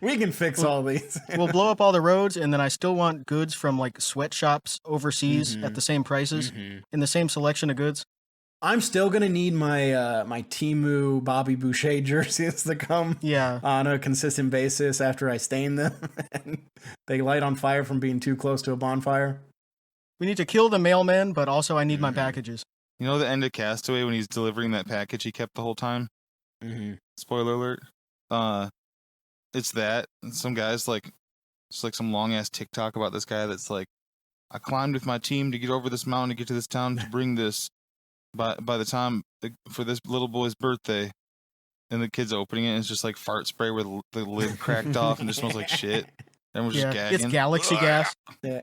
We can fix all these. We'll blow up all the roads, and then I still want goods from like sweatshops overseas at the same prices in the same selection of goods. I'm still gonna need my my Temu Bobby Boucher jerseys to come on a consistent basis after I stain them and they light on fire from being too close to a bonfire. We need to kill the mailman, but also I need my packages. You know the end of Castaway when he's delivering that package he kept the whole time? Spoiler alert. It's that. Some guy's like, it's like some long ass TikTok about this guy that's like, I climbed with my team to get over this mountain to get to this town to bring this. By the time for this little boy's birthday, and the kid's opening it, and it's just like fart spray where the lid cracked off and it smells like shit. And we're just gagging. It's galaxy gas. Yeah.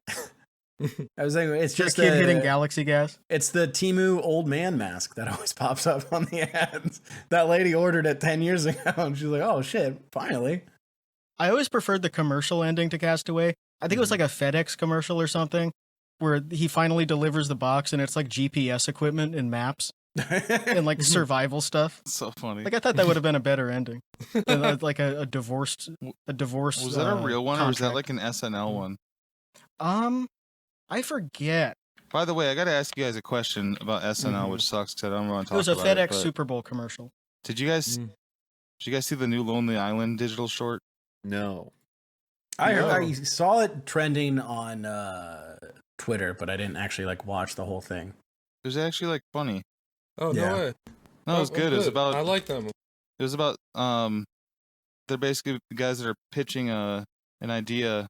I was thinking it's just a kid hitting galaxy gas. It's the Temu old man mask that always pops up on the ads. That lady ordered it 10 years ago, and she's like, "Oh shit, finally!" I always preferred the commercial ending to Castaway. I think it was like a FedEx commercial or something where he finally delivers the box and it's like GPS equipment and maps and like survival stuff. So funny. Like I thought that would have been a better ending. Than, like a divorce. Was that a real one, contract. or was that like an SNL one? I forget. By the way, I got to ask you guys a question about SNL, which sucks because I don't want to It talk was a about FedEx it. Super Bowl commercial. Did you guys see the new Lonely Island digital short? No. I saw it trending on Twitter, but I didn't actually like watch the whole thing. It was actually like funny. Oh no way! No, it was good. It was about. I like them. It was about they're basically the guys that are pitching an idea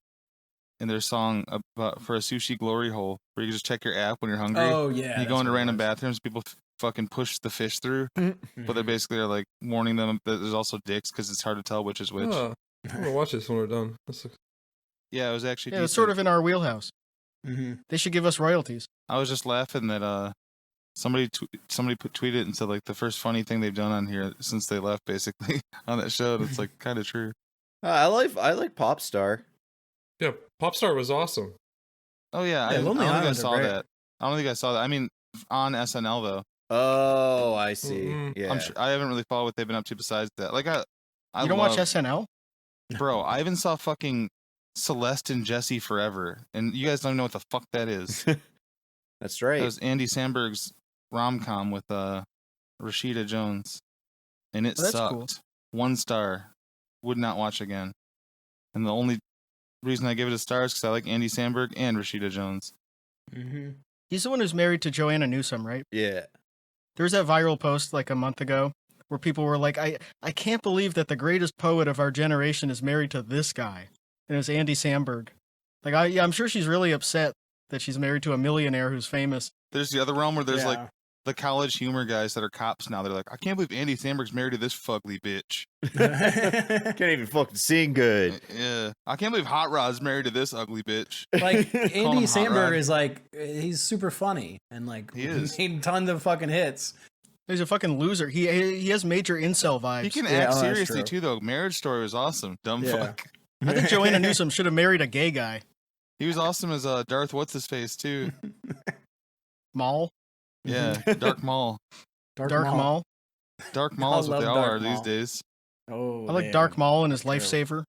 in their song about for a sushi glory hole where you can just check your app when you're hungry. Oh yeah, you go into random bathrooms, people fucking push the fish through, but they basically are like warning them that there's also dicks because it's hard to tell which is which. Oh, I'm gonna watch this when we're done. Yeah, it was actually. Yeah, it's sort of in our wheelhouse. They should give us royalties. I was just laughing that somebody tweeted and said like the first funny thing they've done on here since they left, basically on that show. It's like kind of true. I like Popstar. Yeah, Popstar was awesome. Oh yeah, I don't think I saw that. I don't think I saw that. I mean, on SNL though. Oh, I see. Yeah, I'm sure I haven't really followed what they've been up to besides that. Like I you don't watch SNL, bro? I even saw fucking Celeste and Jesse Forever, and you guys don't even know what the fuck that is. That's right. That was Andy Samberg's rom-com with Rashida Jones, and it sucked. Cool. 1 star. Would not watch again. And the only reason I give it a star is because I like Andy Samberg and Rashida Jones. He's the one who's married to Joanna Newsom, right? Yeah. There was that viral post like a month ago where people were like, I can't believe that the greatest poet of our generation is married to this guy. And it was Andy Samberg. Like, I'm sure she's really upset that she's married to a millionaire who's famous. There's the other realm where there's like the college humor guys that are cops now. They're like, I can't believe Andy Samberg's married to this fugly bitch. Can't even fucking sing good. Yeah. I can't believe Hot Rod's married to this ugly bitch. Like, Andy Samberg is like, he's super funny and like, he is. Made tons of fucking hits. He's a fucking loser. He has major incel vibes. He can act seriously too, though. Marriage Story was awesome. Dumb fuck. I think Joanna Newsom should have married a gay guy. He was awesome as Darth What's-His-Face, too. Maul? Yeah, Dark Maul. Dark Maul? Dark Maul is what they all are these days. Oh, I like Dark Maul and his lifesaver.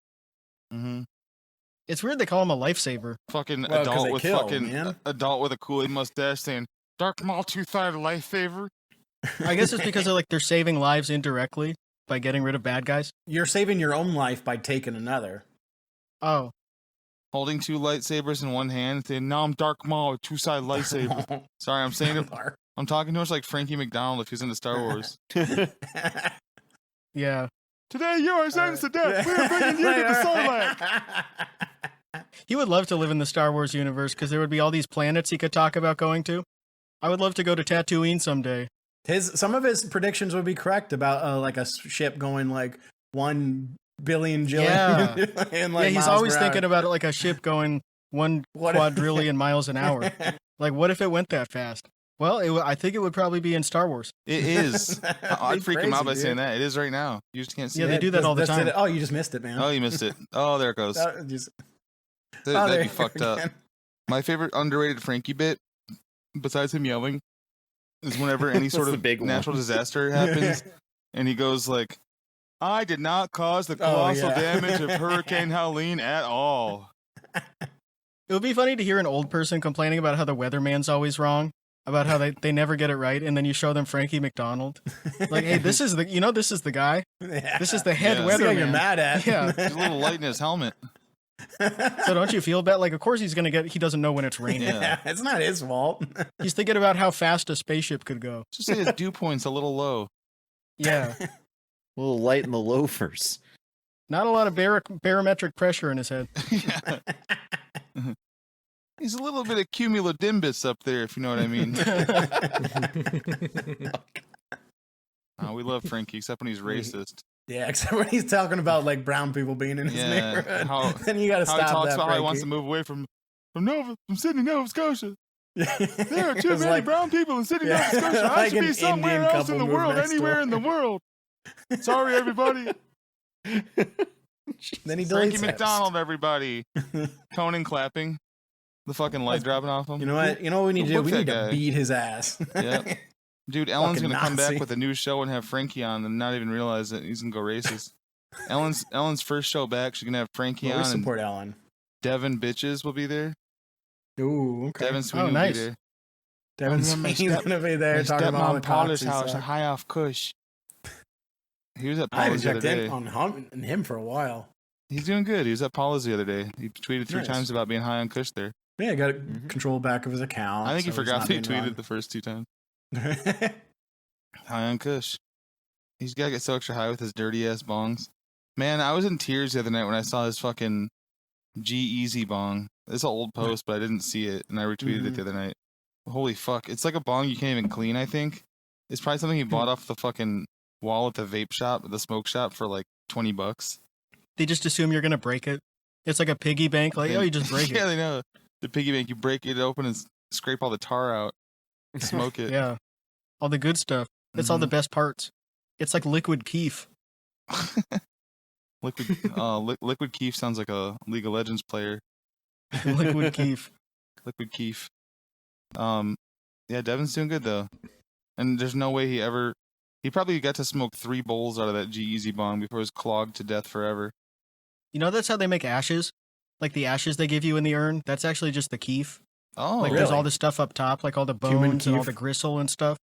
It's weird they call him a lifesaver. Fucking adult with adult with a Kool-Aid mustache saying, Dark Maul two-sided lifesaver. I guess it's because they're saving lives indirectly by getting rid of bad guys. You're saving your own life by taking another. Oh. Holding 2 lightsabers in one hand, saying, "No, I'm Dark Maul with 2-sided lightsaber." Sorry, I'm saying it. I'm talking to us like Frankie McDonald if he's into Star Wars. Yeah. Today you are sentenced to death. We're bringing you to the Sarlacc. He would love to live in the Star Wars universe because there would be all these planets he could talk about going to. I would love to go to Tatooine someday. Some of his predictions would be correct about like a ship going like 1 billion jillion. Yeah, and like he's always thinking about it like a ship going 1 quadrillion miles an hour. Like, what if it went that fast? Well, I think it would probably be in Star Wars. It is. I'd freak him out by saying that. It is right now. You just can't see it. Yeah, they do that all the time. Oh, you just missed it, man. Oh, you missed it. Oh, there it goes. That'd be fucked up. My favorite underrated Frankie bit, besides him yelling, is whenever any sort of natural disaster happens, and he goes like, "I did not cause the colossal damage of Hurricane Helene at all." It would be funny to hear an old person complaining about how the weatherman's always wrong, about how they never get it right, and then you show them Frankie McDonald. Like, hey, this is the guy. Yeah. This is the head weatherman. You're mad at. Yeah. There's a little light in his helmet. So don't you feel bad? Like, of course he doesn't know when it's raining. Yeah, it's not his fault. He's thinking about how fast a spaceship could go. Just say his dew point's a little low. Yeah. A little light in the loafers. Not a lot of barometric pressure in his head. Yeah. He's a little bit of cumulodimbus up there, if you know what I mean. We love Frankie, except when he's racist. Yeah, except when he's talking about like brown people being in his neighborhood. Then you got to stop that. How he talks about how he wants to move away from Sydney, Nova Scotia. There are too many brown people in Sydney, Nova Scotia. I should be somewhere else in the world, anywhere in the world. Sorry, everybody. Then he Frankie deletes McDonald, everybody. Conan clapping. The fucking light dropping off him. You know what? You know what we need to do? We need to beat his ass. Yeah. Dude, Ellen's Fucking gonna come back Nazi. with a new show and have Frankie on and not even realize it. He's gonna go racist. Ellen's first show back. She's gonna have Frankie Well, we on. And support Ellen. Devin Bitches will be there. Ooh, okay. Devin Sweeney nice. will be there. Devin Sweeney's gonna be there talking about all the Paula's cops. house, high off Kush. He was at I haven't Paula's the other checked day. in on him for a while. He's doing good. He was at Paula's the other day. He tweeted 3 Nice. times about being high on Kush there. Yeah, got control back of his account. I think he so he's forgot not that he being tweeted the first 2 times. wrong. High on Kush. He's got to get so extra high with his dirty ass bongs. Man, I was in tears the other night when I saw his fucking G-Eazy bong. It's an old post, but I didn't see it, and I retweeted it the other night. Holy fuck. It's like a bong you can't even clean, I think. It's probably something he bought off the fucking wall at the vape shop, the smoke shop, for like $20. They just assume you're gonna break it. It's like a piggy bank. Like, oh, you just break Yeah, it. they know. The piggy bank, you break it open and scrape all the tar out. Smoke it. Yeah, all the good stuff. It's all the best parts. It's like liquid Kief. Liquid Kief sounds like a League of Legends player. Liquid Kief. Liquid Kief. Yeah, Devin's doing good though. And there's no way he probably got to smoke 3 bowls out of that G-Eazy bong before it was clogged to death forever. You know that's how they make ashes. Like the ashes they give you in the urn. That's actually just the Kief. Oh, Like there's all the stuff up top, like all the Human bones and all Kief. the gristle and stuff.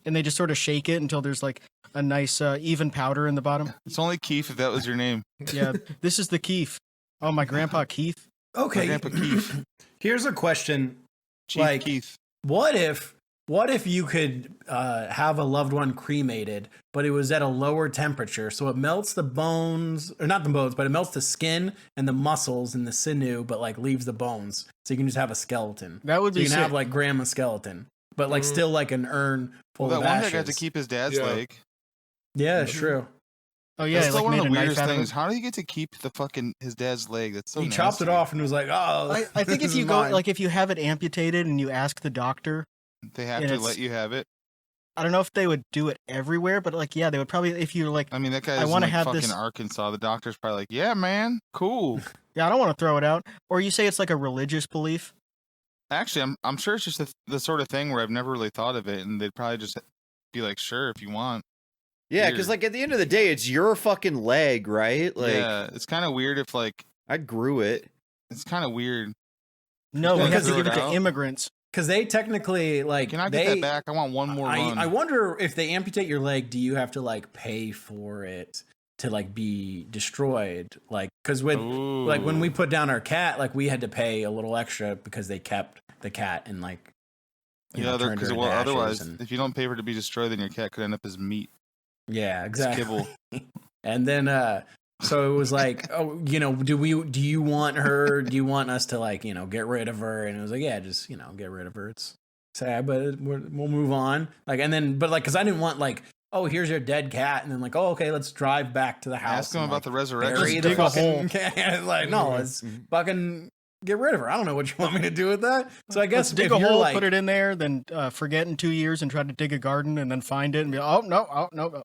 And they just sort of shake it until there's like a nice even powder in the bottom. It's only Kief if that was your name. Yeah, this is the Kief. Oh, my grandpa Keith. My Okay, grandpa Kief. here's a question. Chief Like- Keith. What if you could have a loved one cremated, but it was at a lower temperature, so it melts the bones, or not the bones, but it melts the skin and the muscles and the sinew, but like leaves the bones, so you can just have a skeleton. That would So be you can sick. have like grandma skeleton, but like still like an urn full Well, that of one ashes. guy got to keep his dad's Yeah. leg. Yeah, it's true. Oh yeah, That's still like one made of a the knife weirdest out of things. it. How do you get to keep the fucking his dad's leg? That's so He nasty. chopped it off and was like, "Oh, I think this if you is go, mine. like if you have it amputated and you ask the doctor, They have And to it's- let you have it. I don't know if they would do it everywhere, but like yeah, they would probably if you like. I mean, that I guy's in wanna like have fucking this- Arkansas. The doctor's probably like, yeah, man, cool. Yeah, I don't want to throw it out. Or you say it's like a religious belief. Actually, I'm sure it's just the sort of thing where I've never really thought of it, and they'd probably just be like, sure, if you want. Yeah, because Weird. like at the end of the day, it's your fucking leg, right? Like Yeah, it's kind of weird if like I grew it. it's kind of weird. No, Yeah, we have to throw give it it to out. immigrants. because they technically like Can I they, get that back? I want one more run. I wonder if they amputate your leg, do you have to like pay for it to like be destroyed? Like, because with like when we Ooh. put down our cat, like we had to pay a little extra because they kept the cat and like turned her because into ashes otherwise, and- if you don't pay for it to be destroyed, then your cat could end up as meat. yeah, exactly. Kibble. And then so it was like, oh, do you want her? Do you want us to like get rid of her? And it was like, yeah, just get rid of her. It's sad, but we'll move on. Like, and then but like because I didn't want like, oh, here's your dead cat, and then like, oh, okay, let's drive back to the house. Ask him and, about the like, resurrection. bury Just the dig a fucking hole. cat. It's like, no, let's fucking get rid of her. I don't know what you want me to do with that. So I guess Let's dig if a you're hole, like, put it in there, then forget in 2 years and try to dig a garden and then find it and be oh no.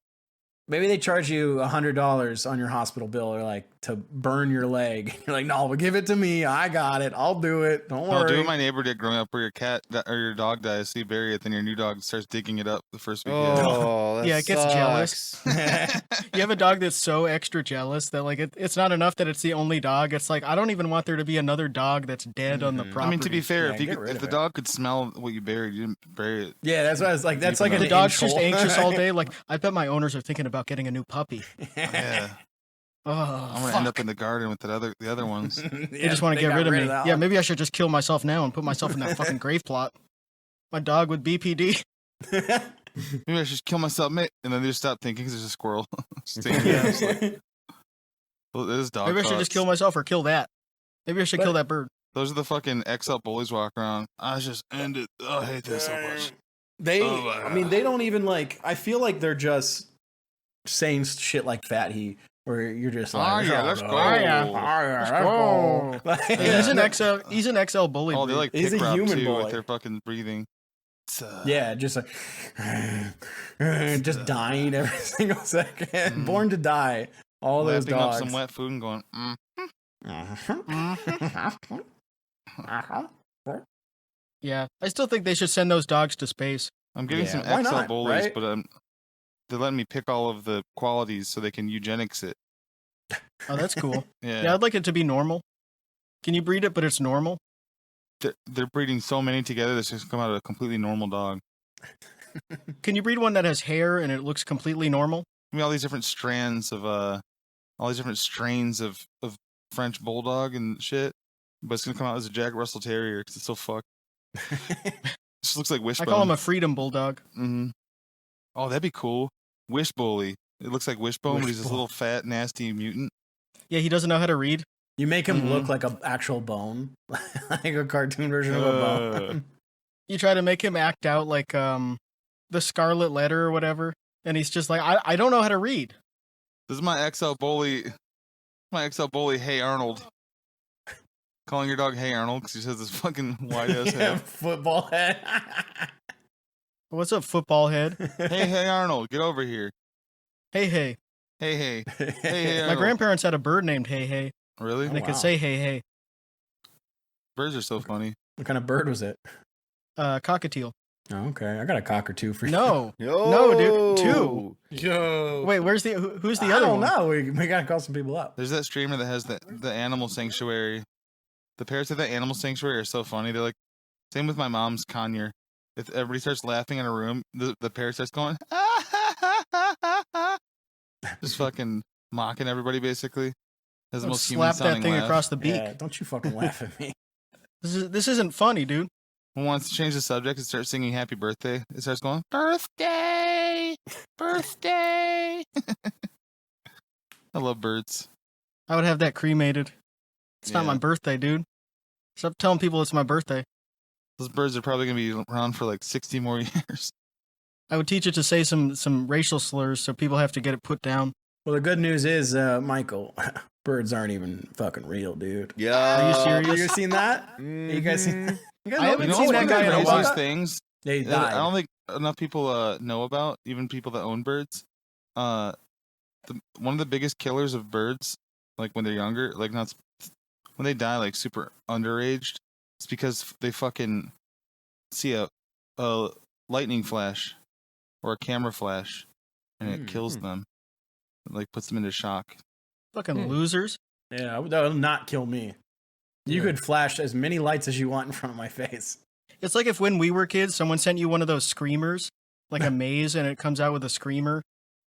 maybe they charge you $100 on your hospital bill or like to burn your leg. You're like, no, but give it to me. I got it. I'll do it. Don't No, worry. do what my neighbor did growing up, where your cat or your dog dies, so you bury it, then your new dog starts digging it up the first week. Oh, that Yeah, it gets jealous. sucks. You have a dog that's so extra jealous that like it's not enough that it's the only dog. It's like I don't even want there to be another dog that's dead on the property. I mean, to be fair, Yeah, if you get could, rid if of the it. dog could smell what you buried, you didn't bury it. Yeah, that's what I was like. That's like The an the dog's inch just hole. anxious all day. Like I bet my owners are thinking about getting a new puppy. Yeah, Oh, I'm gonna end up in the garden with the other ones. They just want to get rid of me. Yeah, maybe I should just kill myself now and put myself in that fucking grave plot. My dog with BPD. Maybe I should kill myself, mate. And then they just stop thinking because there's a squirrel. Standing there, just like, well, this dog. Maybe I should just thoughts. kill myself or kill that. Maybe I should kill that bird. Those are the fucking XL bullies walking around. I just ended. Oh, I hate this so much. They, Oh, I mean, they don't even like. I feel like they're just saying shit like "fat he," where you're just like, Oh, yeah, let's go. Oh, yeah, Let's let's go. go. Like, He's an XL. He's an XL bully. Oh, they like He's pick a Rob human too boy. with their fucking breathing. yeah, just like just dying every single second, born to die. All those lapping dogs. up some wet food and going, Yeah, I still think they should send those dogs to space. I'm getting some why XL not, bullies, right? but they're letting me pick all of the qualities so they can eugenics it. Oh, that's cool. Yeah. Yeah, I'd like it to be normal. Can you breed it, but it's normal? They're breeding so many together that's just come out of a completely normal dog. Can you breed one that has hair and it looks completely normal? I mean, all these different strands of all these different strains of French bulldog and shit, but it's gonna come out as a Jack Russell Terrier because it's so fucked. Just looks like I Wishbone. call him a freedom bulldog. Mm-hmm. Oh, that'd be cool. Wish Bully. It looks like Wishbone, but he's this little fat, nasty mutant. Yeah, he doesn't know how to read. You make him look like an actual bone, like a cartoon version of a bone. You try to make him act out like the Scarlet Letter or whatever, and he's just like, I don't know how to read. This is my XL Bully. My XL Bully, Hey Arnold. Calling your dog Hey Arnold because he has this fucking wide ass head. Football head. What's up, football head? Hey Arnold, get over here. Hey, hey. Hey. Hey My Arnold. grandparents had a bird named Hey, hey. Really? And it wow. could say hey, hey. Birds are so funny. What kind of bird was it? Cockatiel. Oh, okay, I got a cock or two for you. No. Yo. No, dude. 2. Yo. Wait, who's the I other don't one? know. We gotta call some people up. There's that streamer that has the animal sanctuary. The parrots at that animal sanctuary are so funny. They're like, same with my mom's conure. If everybody starts laughing in a room, the parrot starts going, just fucking mocking everybody basically. Has the most human Slap that sounding thing laugh. across the beak. Yeah, don't you fucking laugh at me. This isn't funny, dude. Who wants to change the subject and start singing happy birthday? It starts going, birthday! Birthday! I love birds. I would have that cremated. It's not Yeah. my birthday, dude. Stop telling people it's my birthday. Those birds are probably going to be around for like 60 more years. I would teach it to say some racial slurs so people have to get it put down. Well, the good news is, Michael, birds aren't even fucking real, dude. Yeah. Are you serious? You guys seen that? You guys seen? You guys I haven't You know seen what's that one of guy the in a craziest while. things? Yeah, he that I died. don't think enough people know about, even people that own birds. One of the biggest killers of birds, like when they're younger, like not when they die, like super underaged, it's because they fucking see a lightning flash or a camera flash, and it kills them. It, like puts them into shock. Fucking losers. Yeah, that would not kill me. You could flash as many lights as you want in front of my face. It's like if when we were kids, someone sent you one of those screamers, like a maze, and it comes out with a screamer,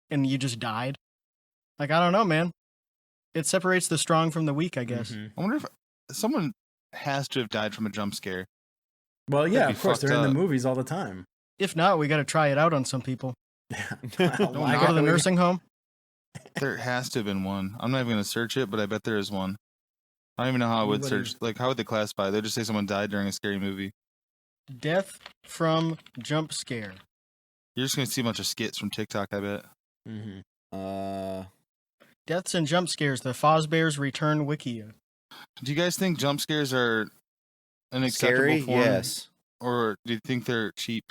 and you just died. Like, I don't know, man. It separates the strong from the weak, I guess. I wonder if someone has to have died from a jump scare. Well, yeah, That'd be of course, they're in fucked the up. movies all the time. If not, we got to try it out on some people. Well, Don't why Go to the we- nursing home. There has to have been one. I'm not even gonna search it, but I bet there is one. I don't even know how I would Nobody- search. Like, how would they classify? They'd just say someone died during a scary movie. Death from jump scare. You're just gonna see a bunch of skits from TikTok, I bet. Deaths and jump scares. The Fozbears Return Wiki. Do you guys think jump scares are an acceptable Scary? form, Yes. or do you think they're cheap?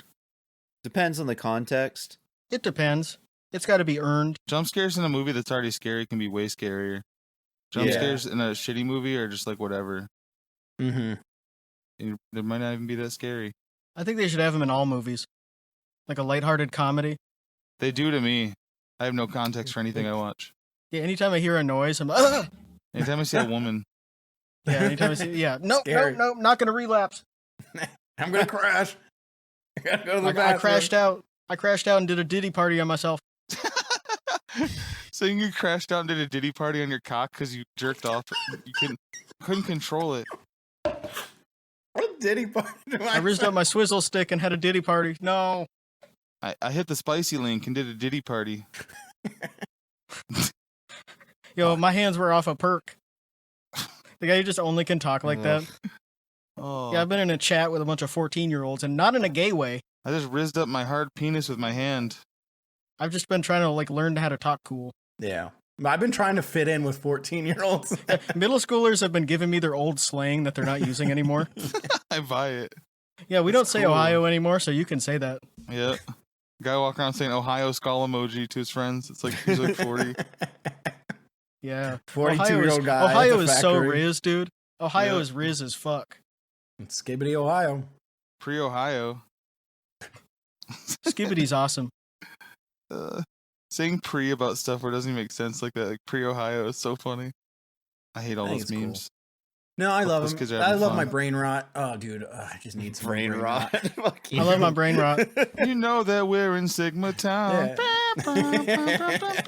Depends on the context. It depends. It's got to be earned. Jump scares in a movie that's already scary can be way scarier. Jump Yeah. scares in a shitty movie are just like whatever. Mm-hmm. They might not even be that scary. I think they should have them in all movies. Like a lighthearted comedy. They do to me. I have no context for anything I watch. Yeah, anytime I hear a noise, I'm like, Anytime I see a woman, yeah, anytime I see, yeah, nope, Scary. not gonna relapse. I'm gonna crash. I gotta go to the I bathroom. crashed out. I crashed out and did a Diddy party on myself. so you crashed out and did a Diddy party on your cock because you jerked off. You couldn't control it. What Diddy party? I rizzed up my swizzle stick and had a Diddy party. No. I hit the spicy link and did a Diddy party. Yo, my hands were off a perk. The guy who just only can talk like that. Oh, Yeah, I've been in a chat with a bunch of 14-year-olds, and not in a gay way. I just rizzed up my hard penis with my hand. I've just been trying to like learn how to talk cool. Yeah. I've been trying to fit in with 14-year-olds. Middle schoolers have been giving me their old slang that they're not using anymore. I buy it. Yeah, we don't That's say cool. Ohio anymore, so you can say that. Yeah. Guy walking around saying Ohio skull emoji to his friends. It's like he's like 40. Yeah. 42-year-old guy. Ohio at the is so factory. rizz, dude. Ohio Yeah. is rizz as fuck. It's Skibbity, Ohio. Pre-Ohio. Skibbity's awesome. Saying pre about stuff where it doesn't even make sense like that, like pre-Ohio is so funny. I hate all I think those it's cool. memes. No, I love those him. kids are I having love fun. my brain rot. Oh, dude, I just need some Brain rot. Fuck I you. love my brain rot. You know that we're in Sigma Town. Yeah.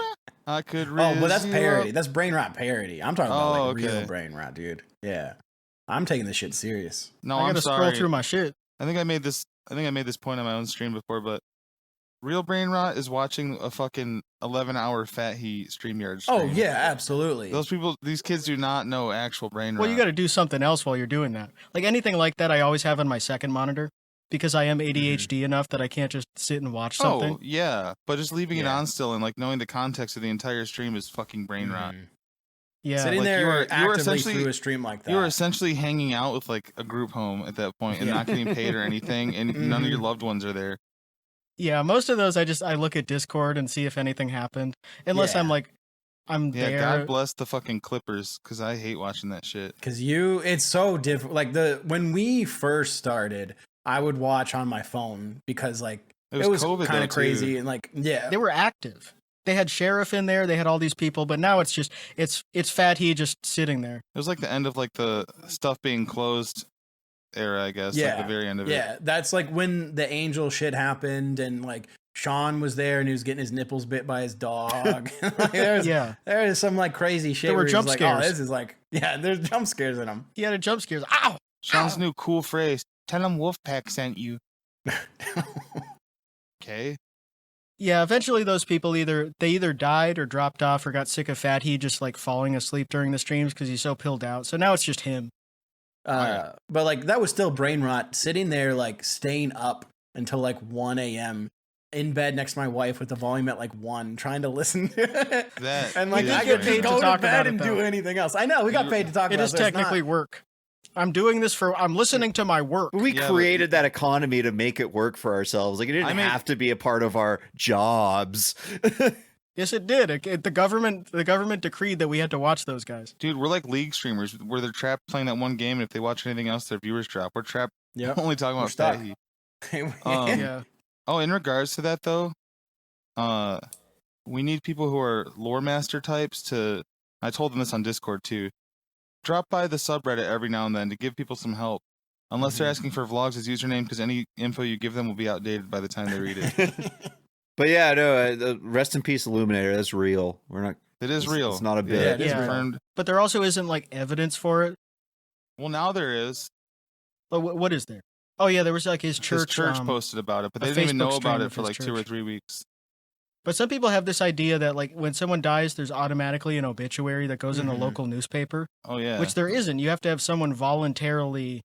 I could. Oh, but that's rizz you parody. up. that's brain rot parody. I'm talking about Oh, like okay. real brain rot, dude. Yeah, I'm taking this shit serious. No, I I'm gotta sorry. scroll through my shit. I think I made this point on my own stream before, but real brain rot is watching a fucking 11-hour Fat Heat StreamYard stream. Oh yeah, absolutely. These kids do not know actual brain rot. Well, you got to do something else while you're doing that. Like anything like that, I always have on my second monitor because I am ADHD enough that I can't just sit and watch something. Oh yeah, but just leaving it Yeah. on still and like knowing the context of the entire stream is fucking brain rot. Mhm. Yeah, Sitting like, there you were actively essentially- through a stream like that. You were essentially hanging out with like a group home at that point and Yeah. not getting paid or anything, and none of your loved ones are there. yeah. Most of those, I look at Discord and see if anything happened. Unless Yeah. I'm Yeah, there. God bless the fucking Clippers because I hate watching that shit. Because it's so different. Like when we first started, I would watch on my phone because like it was COVID kind though, of crazy too. and like yeah. They were active. They had sheriff in there. They had all these people, but now it's just it's Fat He just sitting there. It was like the end of like the stuff being closed era, I guess. Yeah. Like the very end of it. Yeah, that's like when the angel shit happened and like Sean was there and he was getting his nipples bit by his dog. Like, Yeah, there is some like crazy shit. There were where he's jump like, scares. Oh, this is like there's jump scares in them. he had a jump scares. Ow! Sean's Ow! new cool phrase: "Tell him Wolfpack sent you." Okay. Yeah, eventually those people either died or dropped off or got sick of Fat He just like falling asleep during the streams because he's so pilled out. So now it's just him. But like that was still brain rot. Sitting there like staying up until like 1 a.m. in bed next to my wife with the volume at like 1, trying to listen to it. That And like is I get could paid just to go talk to about bed it, and though. do anything else. I know we got paid to talk It about is it. so it's technically not- work. I'm doing this I'm listening to my work. We Yeah, but- created that economy to make it work for ourselves. Like it didn't I mean- have to be a part of our jobs. Yes, it did. The government decreed that we had to watch those guys. Dude, we're like league streamers where they're trapped playing that one game, and if they watch anything else, their viewers drop. We're trapped Yep. only talking We're about stuck. Fat Heat. Um, Yeah. Oh, in regards to that though, we need people who are lore master types to. I told them this on Discord too. Drop by the subreddit every now and then to give people some help. Unless they're asking for vlogs as username, because any info you give them will be outdated by the time they read it. But yeah, no, rest in peace, Illuminator. That's real. We're not. It is real. It's not a Yeah, bit. it is Yeah. real. confirmed. But there also isn't like evidence for it. Well, now there is. But what is there? Oh yeah, there was like his His church. church posted about it, but a they didn't even Facebook know stream about it of for his like 2 or church. 3 weeks. But some people have this idea that like when someone dies, there's automatically an obituary that goes in the Mhm. local newspaper, Oh yeah. which there isn't. You have to have someone voluntarily,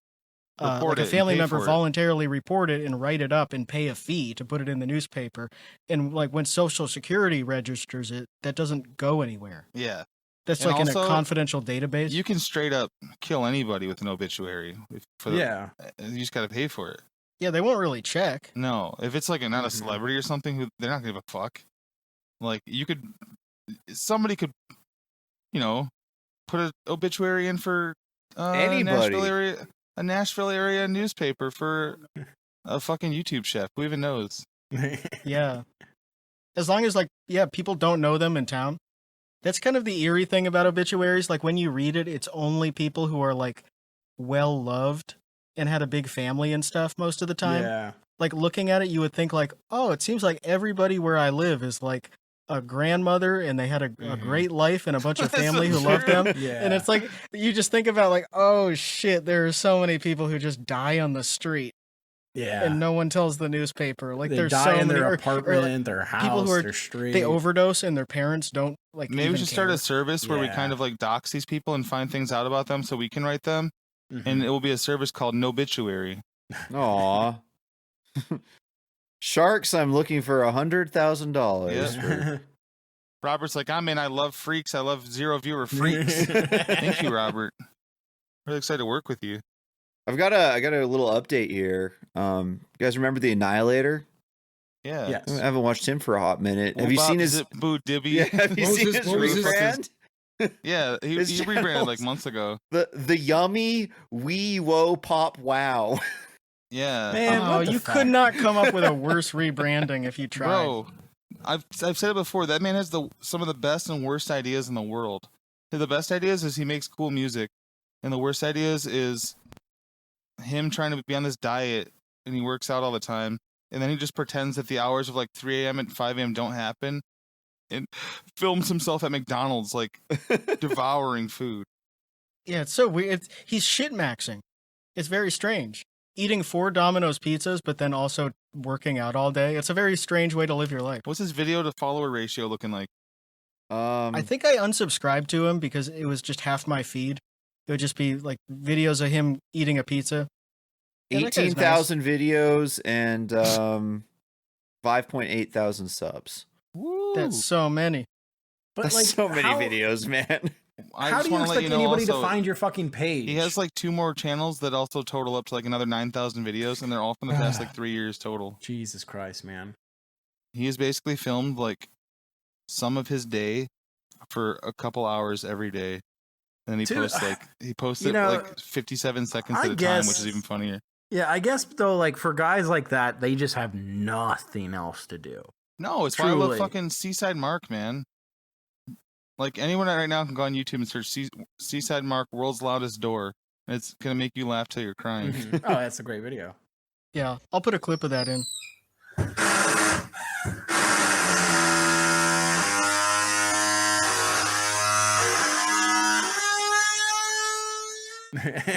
Report like it a and family pay member for it. voluntarily report it and write it up and pay a fee to put it in the newspaper. And like when Social Security registers it, that doesn't go anywhere. Yeah. That's And like in also, a confidential database. You can straight up kill anybody with an obituary. For the, Yeah. You just got to pay for it. Yeah, they won't really check. No, if it's like not a Mhm. celebrity or something, they're not gonna give a fuck. Like somebody could, put an obituary in for Anybody. a Nashville area newspaper for a fucking YouTube chef. Who even knows? Yeah. As long as people don't know them in town. That's kind of the eerie thing about obituaries. Like when you read it, it's only people who are like well loved and had a big family and stuff most of the time. Yeah. Like looking at it, you would think like, oh, it seems like everybody where I live is like a grandmother and they had a great life and a bunch of That's family so who loved true. them. Yeah. And it's like, you just think about like, oh shit, there are so many people who just die on the street Yeah. and no one tells the newspaper. Like they there's die so in many their or apartment, their house, people who are- their street. they overdose and their parents don't like Maybe we even should start care. a service where we Yeah. kind of like dox these people and find things out about them so we can write them, Mhm. and it will be a service called Nobituary. Aw. Sharks, I'm looking for $100,000. Yeah. Robert's like, I'm in. I love freaks. I love zero viewer freaks. Thank you, Robert. Really excited to work with you. I got a little update here. You guys remember the Annihilator? Yeah. Yes. I haven't watched him for a hot minute. Have you Bob seen his? Zip Boo Dibby? Yeah, have you What was seen his- his what was his- rebrand? Yeah, he His rebranded like channels. months ago. The yummy wee wo pop wow. Yeah, Man, Oh, what the you fuck? could not come up with a worse rebranding if you tried. bro, I've said it before. That man has some of the best and worst ideas in the world. The best ideas is he makes cool music, and the worst ideas is him trying to be on this diet and he works out all the time, and then he just pretends that the hours of like 3 a.m. and 5 a.m. don't happen, and films himself at McDonald's like devouring food. Yeah, it's so weird. He's shit maxing. It's very strange. Eating 4 Domino's pizzas, but then also working out all day. It's a very strange way to live your life. What's his video to follower ratio looking like? I think I unsubscribed to him because it was just half my feed. It would just be like videos of him eating a pizza. Yeah, that guy's 18,000 videos and 5.8 thousand subs. Woo! That's so many. But That's like, so many how, videos, man. I How just do you want to let expect you know anybody also, to find your fucking page? he has like 2 more channels that also total up to like another 9,000 videos, and they're all from the past like 3 years total. Jesus Christ, man. He has basically filmed like some of his day for a couple hours every day, and then he Dude, posts you it know, like 57 seconds I at a time, which guess- is even funnier. Yeah, I guess though, like for guys like that, they just have nothing else to do. No, it's why I love Truly. fucking Seaside Mark, man. Like anyone right now can go on YouTube and search Seaside Mark World's Loudest Door, and it's gonna make you laugh till you're crying. Mhm. Oh, that's a great video. Yeah, I'll put a clip of that in.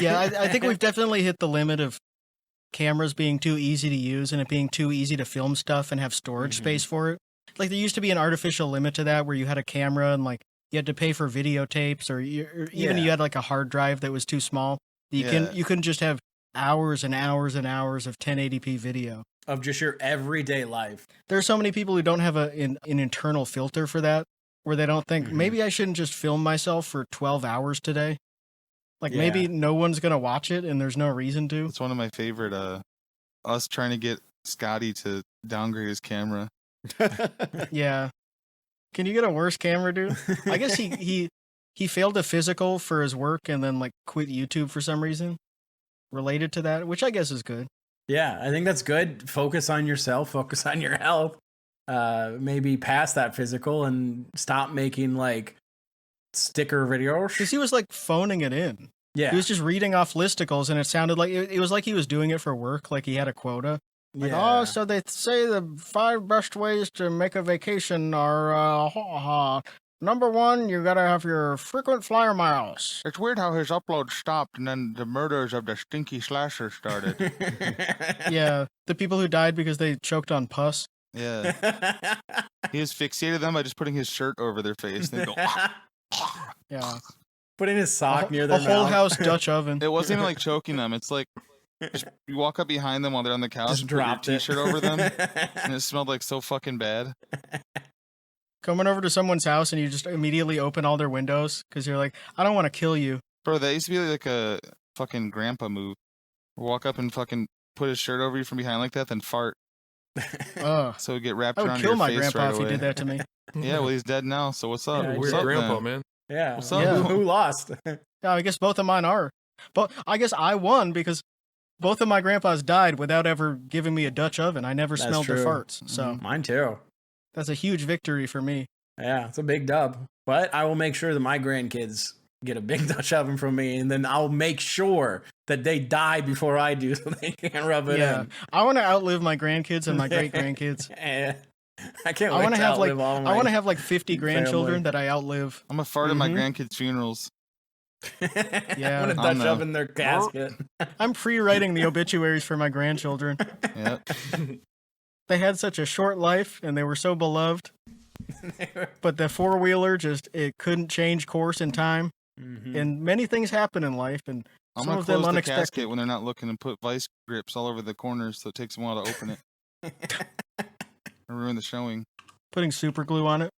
Yeah, I think we've definitely hit the limit of cameras being too easy to use and it being too easy to film stuff and have storage space for it. Like there used to be an artificial limit to that where you had a camera and like you had to pay for videotapes or even Yeah. you had like a hard drive that was too small. You couldn't just have hours and hours and hours of 1080p video. Of just your everyday life. There are so many people who don't have an internal filter for that, where they don't think, Mhm. maybe I shouldn't just film myself for 12 hours today. Like Yeah. maybe no one's going to watch it and there's no reason to. It's one of my favorite. Us trying to get Scotty to downgrade his camera. Yeah. Can you get a worse camera, dude? I guess he failed a physical for his work and then like quit YouTube for some reason related to that, which I guess is good. Yeah, I think that's good. Focus on yourself, focus on your health. Maybe pass that physical and stop making like sticker videos. Because he was like phoning it in. Yeah. He was just reading off listicles and it sounded like it was like he was doing it for work, like he had a quota. Like, yeah. oh, so they say the 5 best ways to make a vacation are number 1, you gotta have your frequent flyer miles. It's weird how his upload stopped and then the murders of the stinky slasher started. Yeah, the people who died because they choked on pus. Yeah, he asphyxiated them by just putting his shirt over their face. And they go, Yeah, Putting his sock near their a whole mouth. house Dutch oven. It wasn't even like choking them. It's like just, you walk up behind them while they're on the couch, Just and put your dropped it. t-shirt over them, and it smelled like so fucking bad. Coming over to someone's house and you just immediately open all their windows because you're like, I don't want to kill you. Bro, that used to be like a fucking grandpa move. Walk up and fucking put his shirt over you from behind like that, then fart. Ugh. So it get wrapped I would around kill your my face grandpa right if away. he did that to me. Yeah, well, he's dead now, so what's up? Yeah, What's Weird up, grandpa, then? man. Yeah. What's up? Yeah. Who lost? Yeah, I guess both of mine are. But I guess I won because both of my grandpas died without ever giving me a Dutch oven. I never That's smelled their true. farts. So Mine too. that's a huge victory for me. Yeah, it's a big dub. But I will make sure that my grandkids get a big Dutch oven from me, and then I'll make sure that they die before I do, so they can't rub it Yeah. in. I want to outlive my grandkids and my great grandkids. Yeah. I can't I wait want to to have like outlive all my... I want to have like 50 grandchildren family. that I outlive. I'm a fart at my Mhm. grandkids' funerals. I want a I Dutch know. oven their casket. I'm pre-writing the obituaries for my grandchildren. Yeah. They had such a short life and they were so beloved, but the four-wheeler just it couldn't change course in time. Mhm. And many things happen in life, and I'm some gonna of them close the unexpected. casket when they're not looking and put vice grips all over the corners so it takes them a while to open it and ruin the showing. Putting super glue on it.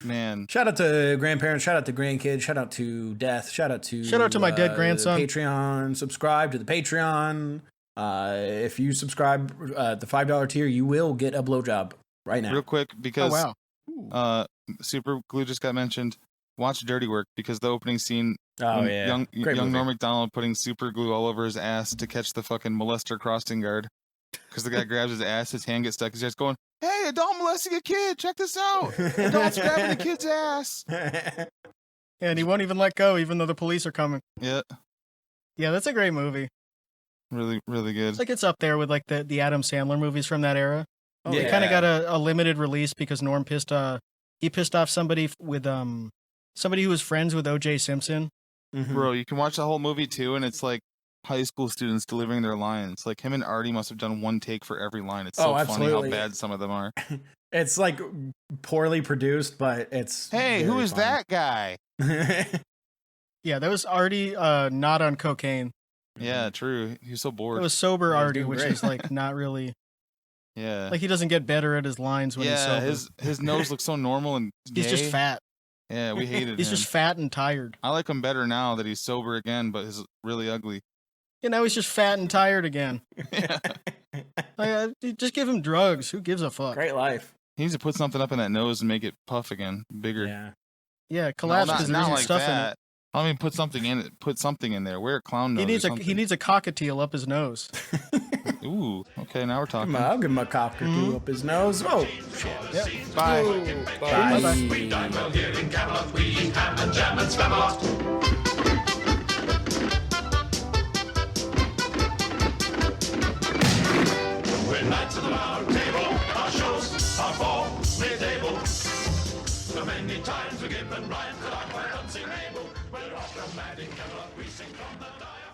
Man, Shout out to grandparents, shout out to grandkids, shout out to Death, shout out to my dead grandson. Patreon, subscribe to the Patreon. If you subscribe the $5 tier, you will get a blowjob right now. real quick, Oh because wow! super glue just got mentioned. watch Dirty Work because the opening scene, Oh yeah, young Great movie. Norm Macdonald putting super glue all over his ass to catch the fucking molester crossing guard. Because the guy grabs his ass, his hand gets stuck. He's just going, "Hey, adult molesting a kid! Check this out! Adult's grabbing the kid's ass!" And he won't even let go, even though the police are coming. Yeah, Yeah, that's a great movie. really, really good. It's like it's up there with like the Adam Sandler movies from that era. Oh, It kind of got a limited release because Norm pissed off somebody with somebody who was friends with O.J. Simpson. Mhm. Bro, you can watch the whole movie too, and it's like high school students delivering their lines. Like him and Artie must have done one take for every line. It's so funny absolutely. how bad some of them are. It's like poorly produced, but it's Hey, who is that guy? that? Yeah, that was Artie not on cocaine. Yeah, true. He's so It bored. was sober Yeah, he's Artie, doing which great. is like not really Yeah. like he doesn't get better at his lines when he's Yeah, sober. his nose looks so normal and He's just gay. fat. Yeah, we hated He's him. just fat and tired. I like him better now that he's sober again, but he's really ugly. You know, he's just fat and tired again. Yeah. Just give him drugs. Who gives a fuck? Great life. He needs to put something up in that nose and make it puff again, bigger. Yeah. Yeah, No, collapse not, because there not isn't like stuff that. I mean, put something in it. Put something in there. Wear a clown in nose. it. He needs a cockatiel up his nose. Ooh. Okay, now we're talking. I'll give him a cockatoo up his nose. Oh shit. Yep. Bye. Bye. Bye-bye. Down here in Camelot, we have a jam and Spamalot. We're knights of the round table, our shows are for mid-table. So many times we're given rhymes that are quite unseeable. We're off the mad in Camelot, we sing from the dial.